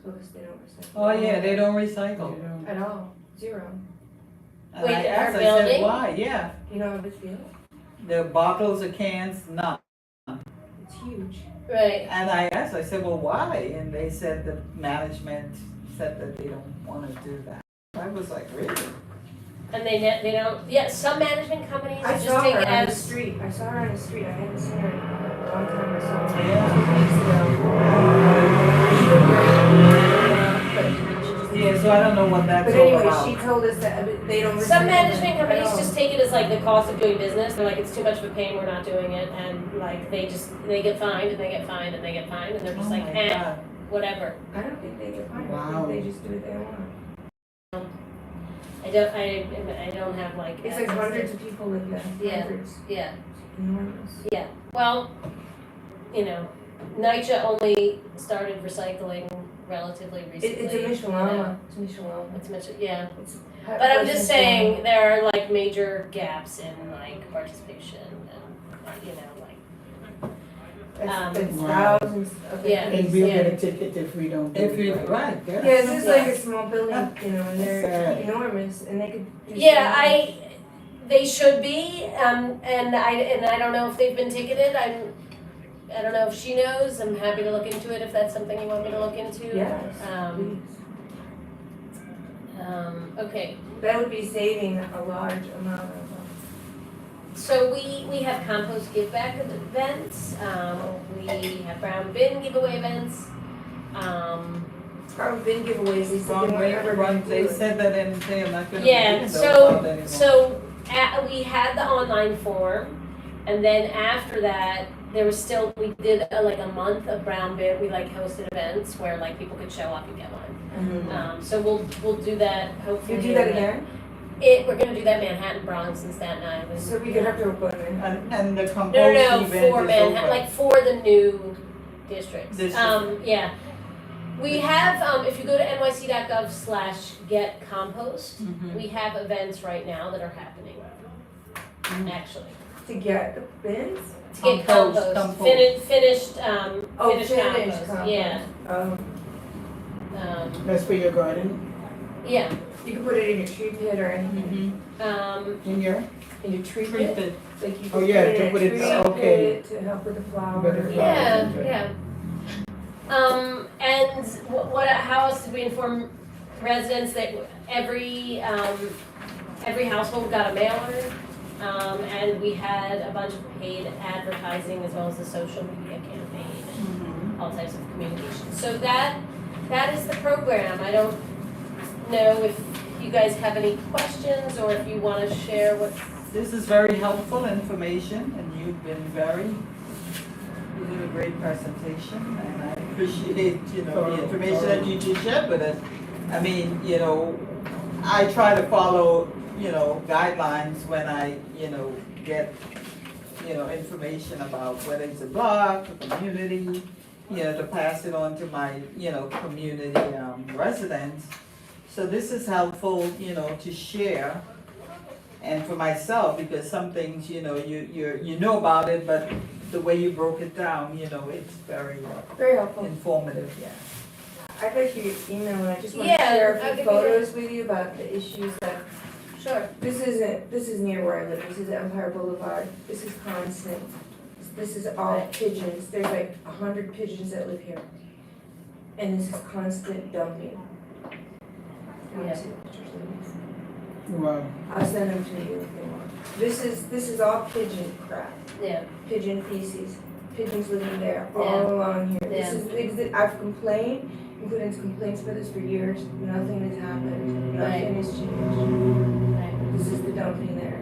because they don't recycle. Oh, yeah, they don't recycle. You know. At all, zero. And Wait, I our asked, I said, building? why? Yeah, You know Ebbets Field? the bottles, the cans, none. It's huge. Right, And I asked, I said, well, why? And they said the management said that they don't wanna do that. I was like, really? and they don't, yeah, some management companies I just saw take her it on the as, street. I saw her on the street. I hadn't seen her in a long time. I saw her Yeah. 2 weeks ago. But she just. Yeah, so I don't know what that's But all anyway, about. she told us that they don't. some recycle management them at companies all. just take it as like the cost of doing business, they're like, it's too much of a pain, we're not doing it, and like, they get fined, and they get fined, and they get fined, and they're just Oh like, my God. whatever. I don't think they get fined. I Wow. think they just do what they want. I don't have like. It's like hundreds of people live there. Yeah. Hundreds. Yeah, Enormous. yeah, well, you know, NYCHA only started recycling relatively recently. It's a you know. Michelama. It's Michelama. It's much, yeah. It's But I'm just saying, there are like major gaps in like participation and, you know, like, It's Wow. thousands of Yeah. And we'll get a ticket if we don't do If you, it. right, yeah. Yeah, this is like a small building, you know, and they're Sad. enormous, and they could do. yeah, they should be, and I don't know if they've been ticketed, I don't know if she knows, I'm happy to look into it if that's something you want me to look into. Yes, Um, please. okay, That would be saving a large amount of. so we have compost give back events, we have brown bin giveaway events, Our bin giveaways, they said they Wrong weren't way, ever wrong, gonna do they it. said that and they're not gonna. yeah, do so, it. so, we had the online form, and then after that, there was still, we did like a month of brown bin, we like hosted events where like people could show up and get one. Mhm. So we'll do that hopefully. You do that again? We're gonna do that Manhattan, Bronx, and Staten Island. So we could have to open it. And the compost No, event is for Manhattan, over. like for the new districts. District. Yeah. We have, if you go to nyc.gov/getcompost, Mhm. we have events right now that are happening, actually. To get the bins? To get Compost, compost, compost. finished Oh, finished finished compost, compost. yeah. Um, That's for your garden, Yeah, you could put it in your tree pit or anything. in your, In your tree Treat pit? it. Like you Oh, could yeah, put it to in put a it- tree okay. pit to help with the flowers. With the flowers. yeah, okay. yeah. And how else did we inform residents that every household got a mailer? And we had a bunch of paid advertising as well as the social media campaign, all types of communication. So that is the program. I don't know if you guys have any questions or if you want to share what. This is very helpful information and you've been you did a great presentation and I appreciate, the information that you just shared with us. I mean, I try to follow, guidelines when I, get, information about whether it's a blog, a community, to pass it on to my, community residents. So this is helpful, to share. And for myself, because some things, you know about it, but the way you broke it down, it's very Very helpful. informative, yeah. I got your email and I just want to Yeah, share I'll a give few you photos with you about the issues that, Sure. this is near where I live, this is Empire Boulevard, this is constant. This is all pigeons, there's like 100 pigeons that live here. And this is constant dumping. Yeah. wow. I'll send them to you if you want. This is all pigeon crap, Yeah. pigeon feces, pigeons living there all Yeah. along here. This Yeah. is, I've complained, including complaints for this for years, nothing has happened, nothing has changed. Right. This is the dumping there.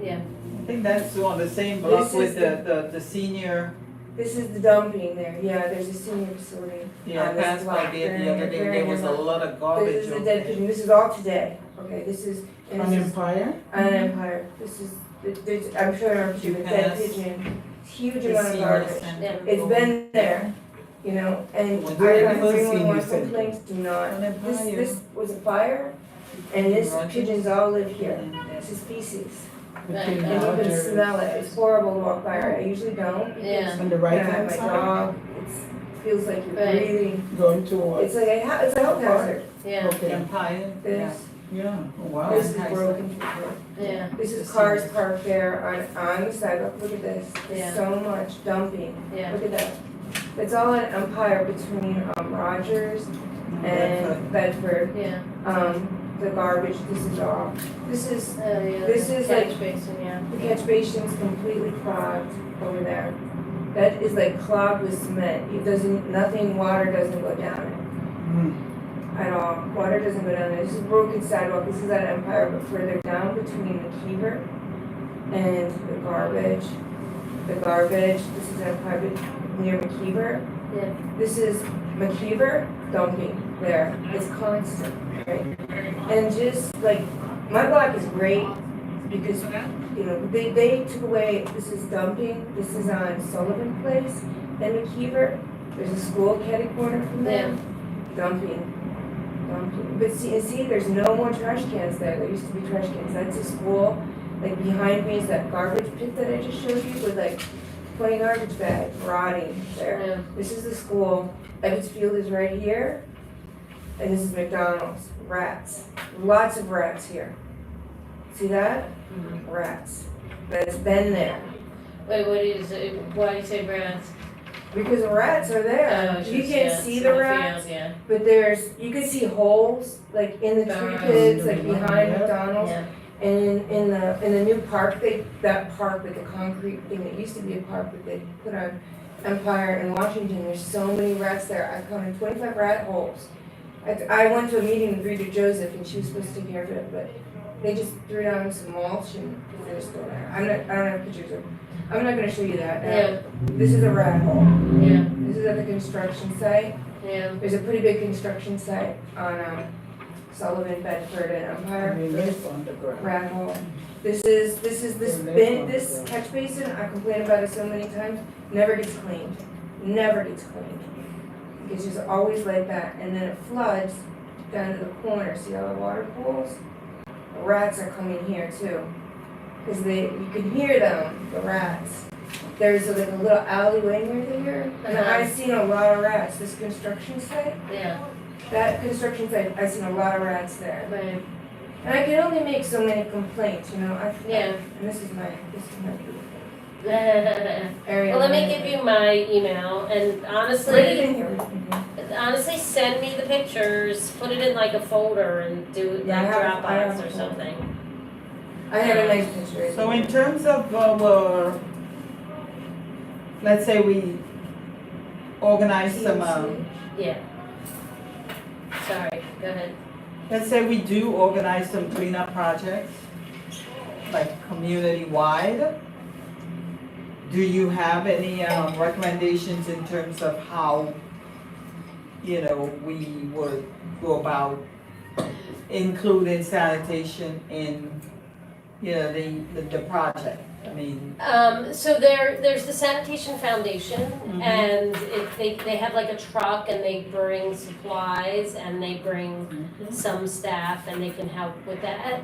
Yeah. I think that's on the same block This with is the senior, This is the dumping there, yeah, there's a senior facility. yeah, on this passed by block. there the They're other day, very there was a nearby. lot of garbage This is the over dead there. pigeon, this is all today, okay, this is, and On this is Empire? on Empire, this is, there's, I'm sure I'm sure the dead Pass. pigeon, huge The amount of senior garbage. center. It's been there, and Was I it got the senior 311 center? complaints, do not. On This Empire. was a fire, and this Rogers. pigeons all live here, Yeah. this is feces. Between Right. And you can Rogers. smell it, it's horrible to walk by, I usually don't. Yeah. On the And right I have hand my side? dog, it's feels like you're Right. breathing. Going towards. It's like it's a health hazard. Yeah, Okay, Empire, This, yeah, oh, wow. this is Nice. broken. yeah, This is cars parked there on the sidewalk, look at this. Yeah. So much dumping, yeah. look at that. It's all an empire between Rogers and Bedford. Yeah. The garbage, this is all, this is, Oh, yeah. This the is catch like- basin, yeah. the catch basin's completely clogged over there. That is like clogged with cement, it doesn't, nothing, water doesn't go down it. At all, water doesn't go down there, this is broken sidewalk, this is at Empire, but further down between McKeever and the garbage, this is Empire near McKeever. Yeah. This is McKeever dumping there, it's constant, right? And just like, my block is great because, you know, they took away, this is dumping, this is on Sullivan Place and McKeever. There's a school catty corner from there, dumping. But see, there's no more trash cans there, there used to be trash cans, that's a school. Like behind me is that garbage pit that I just showed you with like 20 garbage bags rotting there. Yeah. This is the school, Ebbets Field is right here, and this is McDonald's, rats, lots of rats here. See that? Rats, that's been there, Wait, what is it? Why do you say rats? because the rats are there, Oh, you just, can't yeah, see in the field, rats, Yeah, but you can see holes, like in the tree Burrows. pits, like behind Yeah. McDonald's. yeah, And in the new park, that park with the concrete thing, that used to be a park that they put on Empire in Washington, there's so many rats there, I counted 25 rat holes. I went to a meeting with Rita Joseph and she was supposed to take care of it, but they just threw down some mulch and they're still there. I don't have pictures of, I'm not gonna show you that. yeah, This is a rat hole, yeah, this is at the construction site, yeah. there's a pretty big construction site on Sullivan, Bedford and Empire. They live underground. Rat hole. This is this Yeah, bin, that's this not good. catch basin, I complain about it so many times, never gets cleaned. Never gets cleaned. It's just always like that, and then it floods down to the corner, see all the water pools? The rats are coming here too. Cause you can hear them, the rats. There's like a little alleyway near here, and I've seen a lot of rats, this construction site, Yeah, that construction site, I've seen a lot of rats there. right, And I can only make so many complaints, you know, yeah. and this is my beautiful Well, area. let me give you my email and Write it in honestly, here. honestly, send me the pictures, put it in like a folder and do it Yeah, like I have Dropbox or a folder. something. I have a nice picture. So in terms of our, let's say we organize some, Yeah. Sorry, go ahead. let's say we do organize some cleanup projects, like community-wide. Do you have any recommendations in terms of how, you know, we would go about including sanitation in, you know, the project? I mean, So there's the sanitation foundation, Mhm. and they have like a truck, and they bring supplies, and they bring some staff, and they can help with that.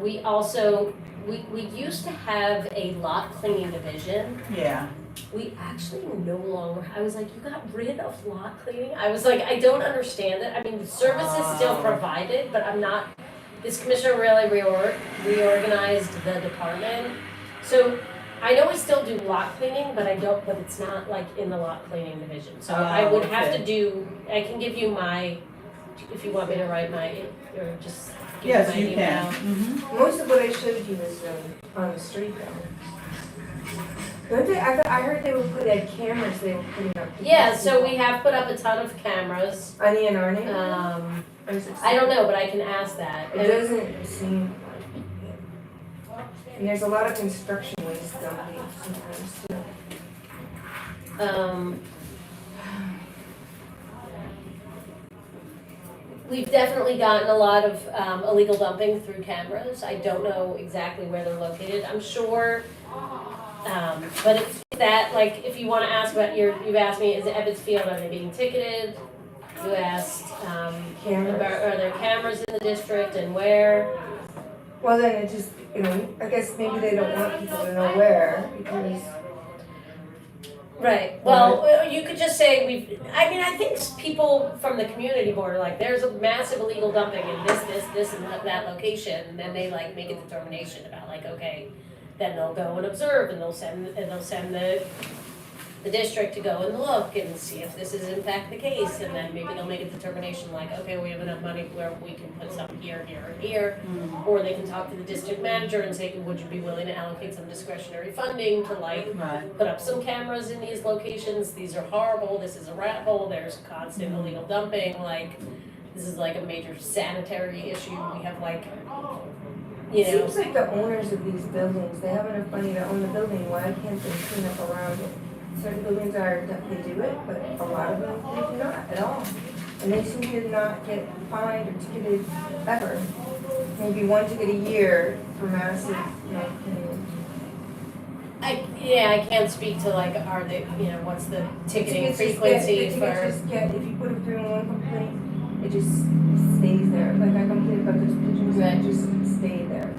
We also, we used to have a lot cleaning division. yeah, We actually no longer, I was like, you got rid of lot cleaning? I was like, I don't understand it. I mean, the service is still provided, but I'm not, this commissioner really reorganized the department. So I know we still do lot cleaning, but it's not like in the lot cleaning division. So I would have to okay. do, I can give you my, if you want me to write my, or just give you yes, my you email. can. Mhm. Most of what I showed you was on the street though. Don't they, I heard they were putting cameras they were putting up. to Yeah, catch so people. we have put up a ton of cameras. On ENR name? Or is it? I don't know, but I can ask that. It doesn't seem. And there's a lot of construction waste dumping sometimes too. We've definitely gotten a lot of illegal dumping through cameras. I don't know exactly where they're located. I'm sure, but it's that, like, if you want to ask about you've asked me, is it Ebbets Field, are they being ticketed? You asked Cameras. about, are there cameras in the district and where? Well, then it just, you know, I guess maybe they don't want people to know where because. Right, well, you could just say I think people from the community board are like, there's a massive illegal dumping in this and that location, and then they like make a determination about like, okay, then they'll go and observe and they'll send the district to go and look and see if this is in fact the case, and then maybe they'll make a determination like, okay, we have enough money where we can put some here, here, and here. Or they can talk to the district manager and say, would you be willing to allocate some discretionary funding to like Right. put up some cameras in these locations, these are horrible, this is a rat hole, there's constant illegal dumping, like, this is like a major sanitary issue, we have like, you It know, seems like the owners of these buildings, they have enough money to own the building, why can't they clean up around it? Certain buildings they do it, but a lot of them, they do not at all. And they seem to not get fined or ticketed ever. Maybe one ticket a year for massive, non-cleaning. I can't speak to like, are they, you know, what's the ticketing frequency for, If you put it through one complaint, it just stays there. Like I complained about those pigeons, Right. and it just stayed there.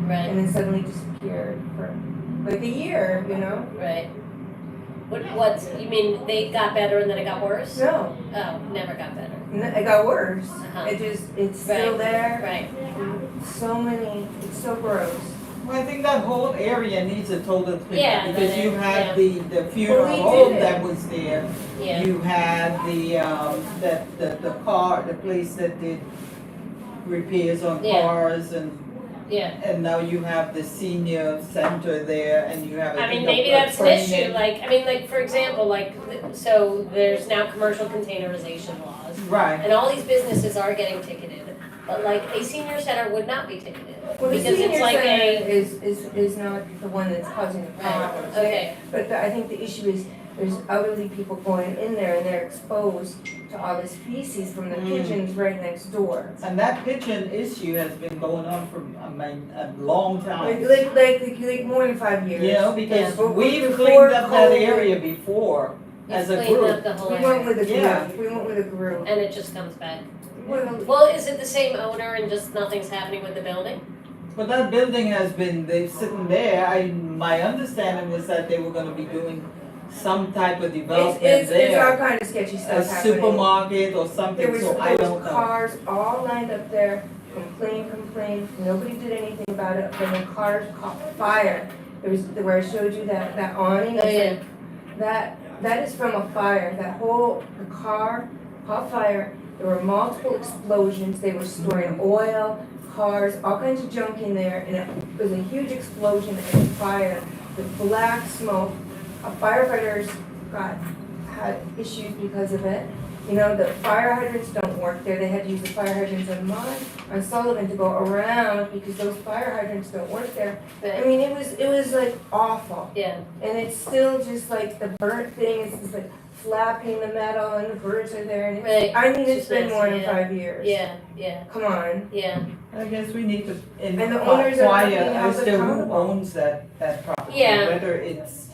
right, And then suddenly disappeared for like a year, you know? right. What, you mean they got better and then it got worse? No, Oh, never got better, it got worse. Uh-huh. It's still Right. there. right, So many, it's so gross. Well, I think that whole area needs a total cleanup, Yeah, because you yeah. had the funeral Well, we home did it. that was there. yeah, You had the place that did repairs on Yeah. cars, yeah. and now you have the senior center there, and you have, I I mean, think, maybe a that's an issue, training. like, for example, so there's now commercial containerization laws, Right, and all these businesses are getting ticketed, but like, a senior center would not be ticketed. Well, the Because it's senior like center is not the one that's causing the problem. Okay, But I think the issue is there's elderly people going in there and they're exposed to all this feces from the pigeons right next door. and that pigeon issue has been going on for, a long time. Like more than 5 years. You know, because Yeah. we've Before cleaned up that COVID. area before, as a you've cleaned group. up the whole We area, went with a Yeah. group, we went with a group. and it just comes back. Well, Well, is it the same owner and just nothing's happening with the building? But that building has been, they're sitting there, my understanding was that they were gonna be doing some type of development it's all there. kind of sketchy A stuff happening. supermarket or There something, was, so I there was don't know. cars all lined up there, complain, nobody did anything about it, then the cars caught fire. There was, where I showed you that awning, Oh, it's yeah, like, that is from a fire, the car caught fire, there were multiple explosions, they were storing oil, cars, all kinds of junk in there, and it was a huge explosion and fire, with black smoke. Firefighters had issues because of it. You know, the fire hydrants don't work there, they had to use the fire hydrants on Sullivan to go around because those fire hydrants don't work there. I but, mean, it was like awful. yeah, And it's still just like the burnt thing is just like flapping the metal and the birds are there and Right. I mean, it's Just been more than messy, yeah. 5 years. yeah, Come on. yeah. I guess we need to And the owners are not being inquire held as to who accountable. owns that property. Yeah. Whether it's,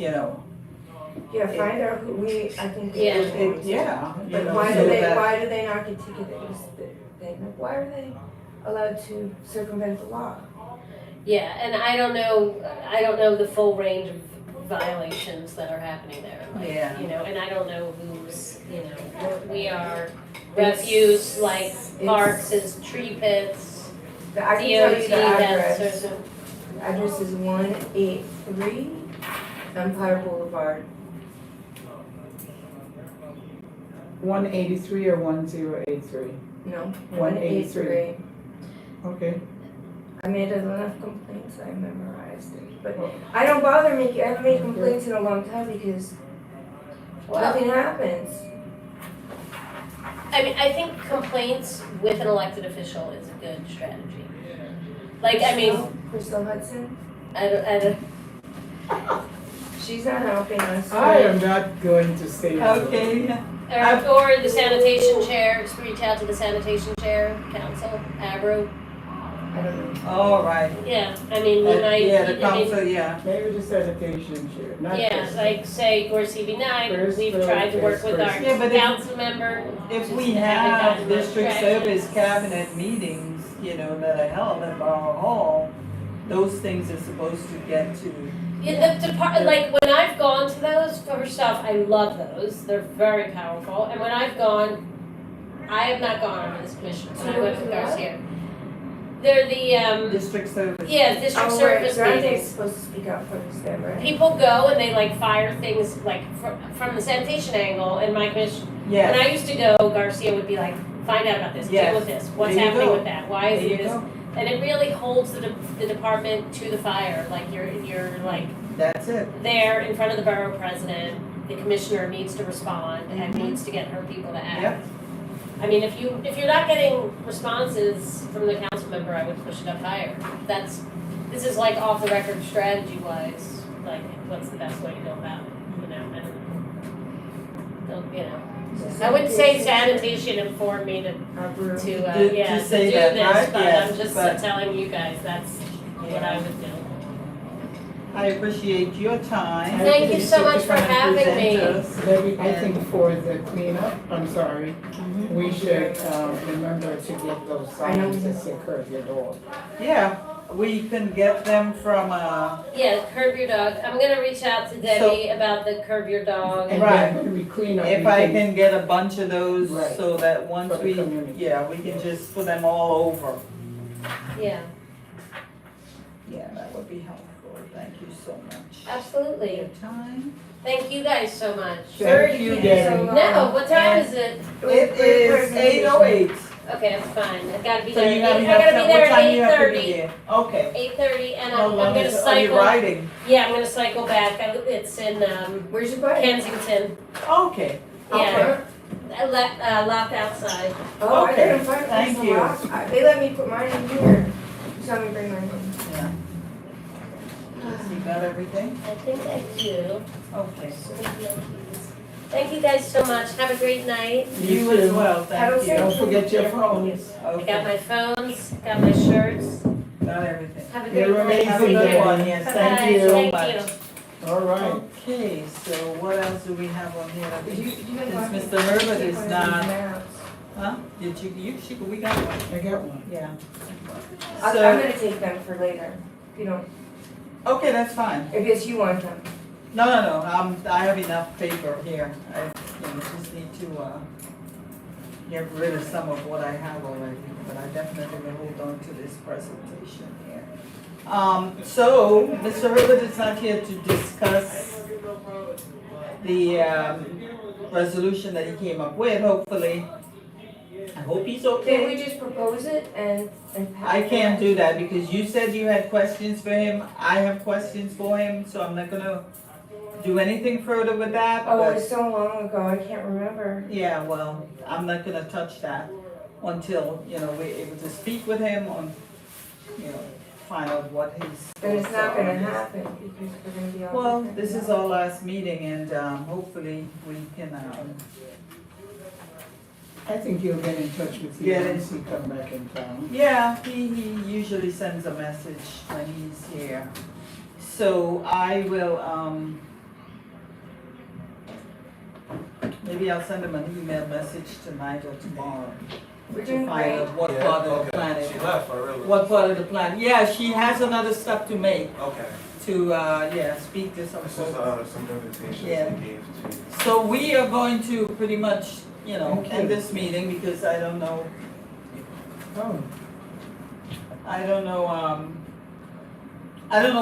Yeah, find out who I think. Yeah. yeah, you But know, why so do they, that- why do they not get ticketed? Is the thing. Like, why are they allowed to circumvent the law? Yeah, and I don't know the full range of violations that are happening there. Like, Yeah. you know, and I don't know who's, you know, we are refuse, like parks is tree pits, I can tell DOT, you the that address. sort of, The address is 183 Empire Boulevard. 183 or 1083? No, 183. 183. Okay. I made enough complaints, I memorized it. But I don't bother making, I haven't made complaints in a long time because well, nothing happens. I mean, I think complaints with an elected official is a good strategy. Like, I mean, Crystal Hudson, I don't, she's not helping us. I am not going to say that. Okay, or the sanitation chair, just reach out to the sanitation chair, council, Abro. I don't know. all right. Yeah, I mean, we might, Yeah, the I mean, council, yeah. Maybe the sanitation chair, not yeah, this. like say, or CB9, First, we've first, tried to work with our first. Yeah, but if- council member. If just we haven't have gotten much district traction. service cabinet meetings, that are held at Borough Hall, those things are supposed to get to, Yeah, the like when I've gone to those, first off, I love those. They're very powerful. And when I've gone, I have not gone under this commission, but I went with Garcia. They're the district service. district Oh, right, service so aren't they meetings. supposed to speak up for this then, right? People go and they like fire things like from the sanitation angle. And my commission, when Yes, I used to go, Garcia would be like, find out about this, Yes. deal with this, what's There you happening go. with that, why is there you it this? go, And it really holds the department to the fire. Like you're like that's it. there in front of the borough president, the commissioner needs to respond and needs to get her people to act. Yep. I mean, if you're not getting responses from the council member, I would push it up higher. This is like off the record strategy wise, like what's the best way to go about it, you know, and don't, you know. I wouldn't say sanitation informed me to brew. To do say that, this, right? but Yes, I'm just but- telling you guys, that's what I would do. I appreciate your time. Thank you so much for Come and having present me. us. Debbie, I think for the cleanup, I'm sorry, Mhm. we should, remember to get those signs that say curb your dog. Yeah, we can get them from, Yeah, curb your dog. I'm gonna reach out to Debbie about the curb your dog. And Right. then when we clean up, if we I can get a bunch of those, Right. so that once For the we, community. yeah, we can just put them all over. Yeah, Yeah, that would be helpful, thank you so much. For absolutely. your time. Thank you guys so much. Thank you, Debbie. No, what time is it? It is 8:08. Okay, that's fine. I gotta be So there. you have I enough gotta time, be there what at time you have to be 8:30. there? Okay. 8:30, and How I'm long gonna is, are you cycle. riding? Yeah, I'm gonna cycle back. It's in Where's your bike? Kensington. Okay, Yeah, locked outside. Oh, I Okay, couldn't find thank the you. lock. They let me put mine in here. You saw me bring mine in. yeah. You got everything? I think I do. Okay. Thank you guys so much. Have a great night. You as well, Have a thank you. Don't forget your phones. I got Okay, my phones, got my shirts. got everything. Have a great You're night. Have a amazing, good Debbie. one, yes, Bye-bye. thank you so Thank much. you. All right. Okay, so what else do we have on here? Did you guys Since want me Mr. to Herbert take is one of not- these maps? Huh? Did we got one, I got one. yeah. I'm So, gonna take them for later. If you don't, okay, that's fine. if it's you want them. No, I have enough paper here. I, just need to, get rid of some of what I have already, but I definitely will hold on to this presentation here. So, Mr. Herbert is not here to discuss the, resolution that he came up with, hopefully. I hope he's okay. Can we just propose it and pass I it can't on? do that because you said you had questions for him. I have questions for him, so I'm not gonna do anything further with that. Oh, but- it's so long ago, I can't remember. Yeah, well, I'm not gonna touch that until, we're able to speak with him on, find out what his. Then it's not thoughts gonna are on this. happen because we're gonna be all. Well, different this is now. our last meeting and, hopefully we can, I think you'll get in touch with you Get in. once he come back in town. yeah, he usually sends a message when he's here. So I will, maybe I'll send him an email message tonight or tomorrow We're to doing find great. out what Yeah, part of the okay. plan She it, left, I realized. what part of the plan. Yeah, she has another step to make Okay. to, speak to some This is, folks. some invitations Yeah. they gave to. So we are going to pretty much, Thank you. end this meeting because I don't know, Oh, I don't know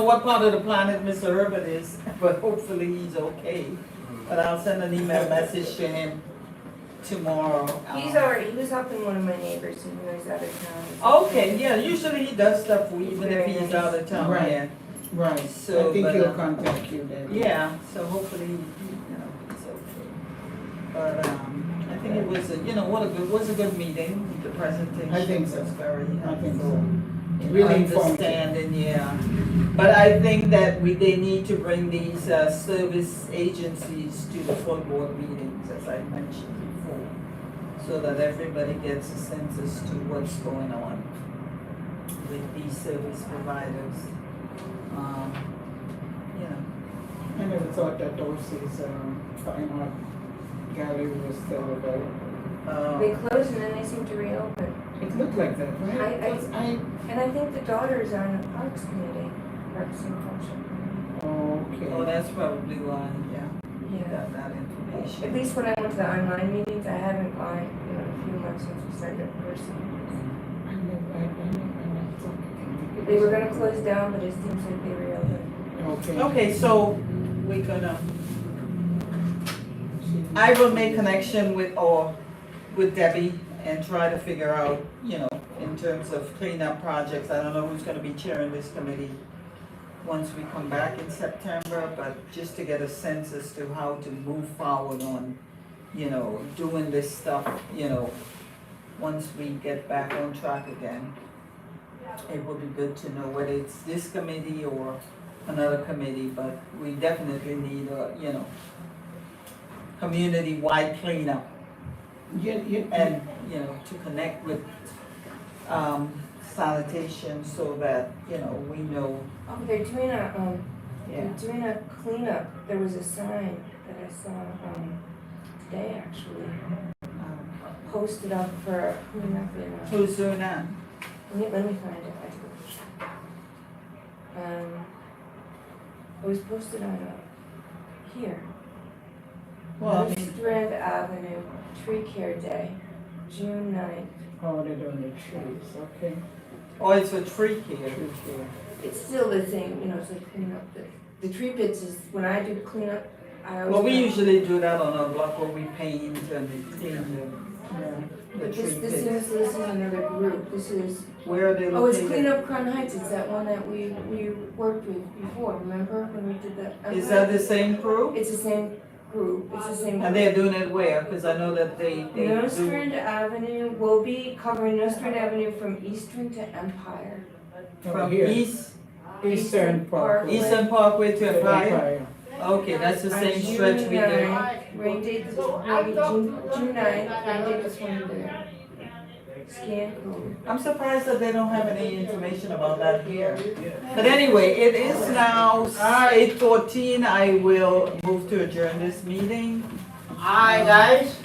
what part of the planet Mr. Herbert is, but hopefully he's okay. But I'll send an email message to him tomorrow. He was helping one of my neighbors and he was out of town. Okay, yeah, usually he does stuff even if he's out of town, Right. yeah. right. So, I think but, he'll contact you then. Yeah, so hopefully, it's okay. But, I think it was was a good meeting, the presentation. I think so. Was very I think so. helpful. Really informative. Understanding, yeah. But I think that they need to bring these, service agencies to the full board meetings, as I mentioned before, so that everybody gets a sense as to what's going on with these service providers. I never thought that Dorsey's, fine art gallery was still available. They closed and then they seem to reopen. It looked like that, right? I- Because And I think the daughter's on the Parks Committee, Parks and Culture Committee. okay. Oh, that's probably why, yeah, Yeah. got that At information. least when I went to the online meetings, I haven't gone, a few months since we started in person. I never thought. They were gonna close down, but it seems like they reopened. Okay. Okay, so we're gonna, I will make connection with Debbie and try to figure out, in terms of cleanup projects, I don't know who's gonna be chairing this committee once we come back in September, but just to get a sense as to how to move forward on, doing this stuff, once we get back on track again. It would be good to know whether it's this committee or another committee, but we definitely need a, community-wide cleanup Yeah, and, to connect with, sanitation so that, we know, Oh, they're doing a, yeah. they're doing a cleanup. There was a sign that I saw, today actually, posted up for cleanup in, Who's doing that? let me find it, I took a picture. It was posted on, here. Well, I North mean, Strand Avenue Tree Care Day, June 9th. oh, they're doing the trees, okay. oh, it's a tree care. Trees here. It's still the same, it's like cleaning up the tree pits is, when I do cleanup, I always. Well, we usually do that on our block where we paint and we clean the But tree this pits. is another group, this is, Where are they oh, it's located? Clean Up Crown Heights, it's that one that we worked with before, remember, when we did that? Is that the same crew? It's the same group, it's the same. And group. they're doing it where? Because I know that they North do. Strand Avenue, we'll be covering North Strand Avenue from Eastern to Empire. Over From here. Eastern Park. Empire to To Empire? Empire. Okay, that's the On same June stretch we did. 9th, Rain date is, maybe June 9th, rain date is when the scan code. I'm surprised that they don't have any information about that here. But anyway, it is now 8:14. I will move to adjourn this meeting. Hi, guys.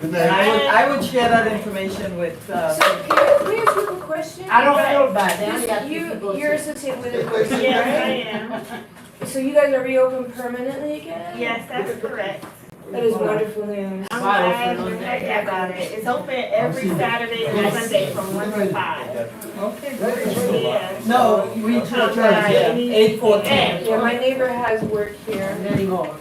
And I would share that information with, So, can I ask you a question? I don't feel bad. You're associated with it, right? Yes, I am. So you guys are reopened permanently again? Yes, that's correct. That is wonderful news. I'm glad you're happy about it. It's open every Saturday and Sunday from 1 to 5. okay, good. Yeah. No, we adjourned, yeah, 8:14. Yeah, my neighbor has work here. Letting go.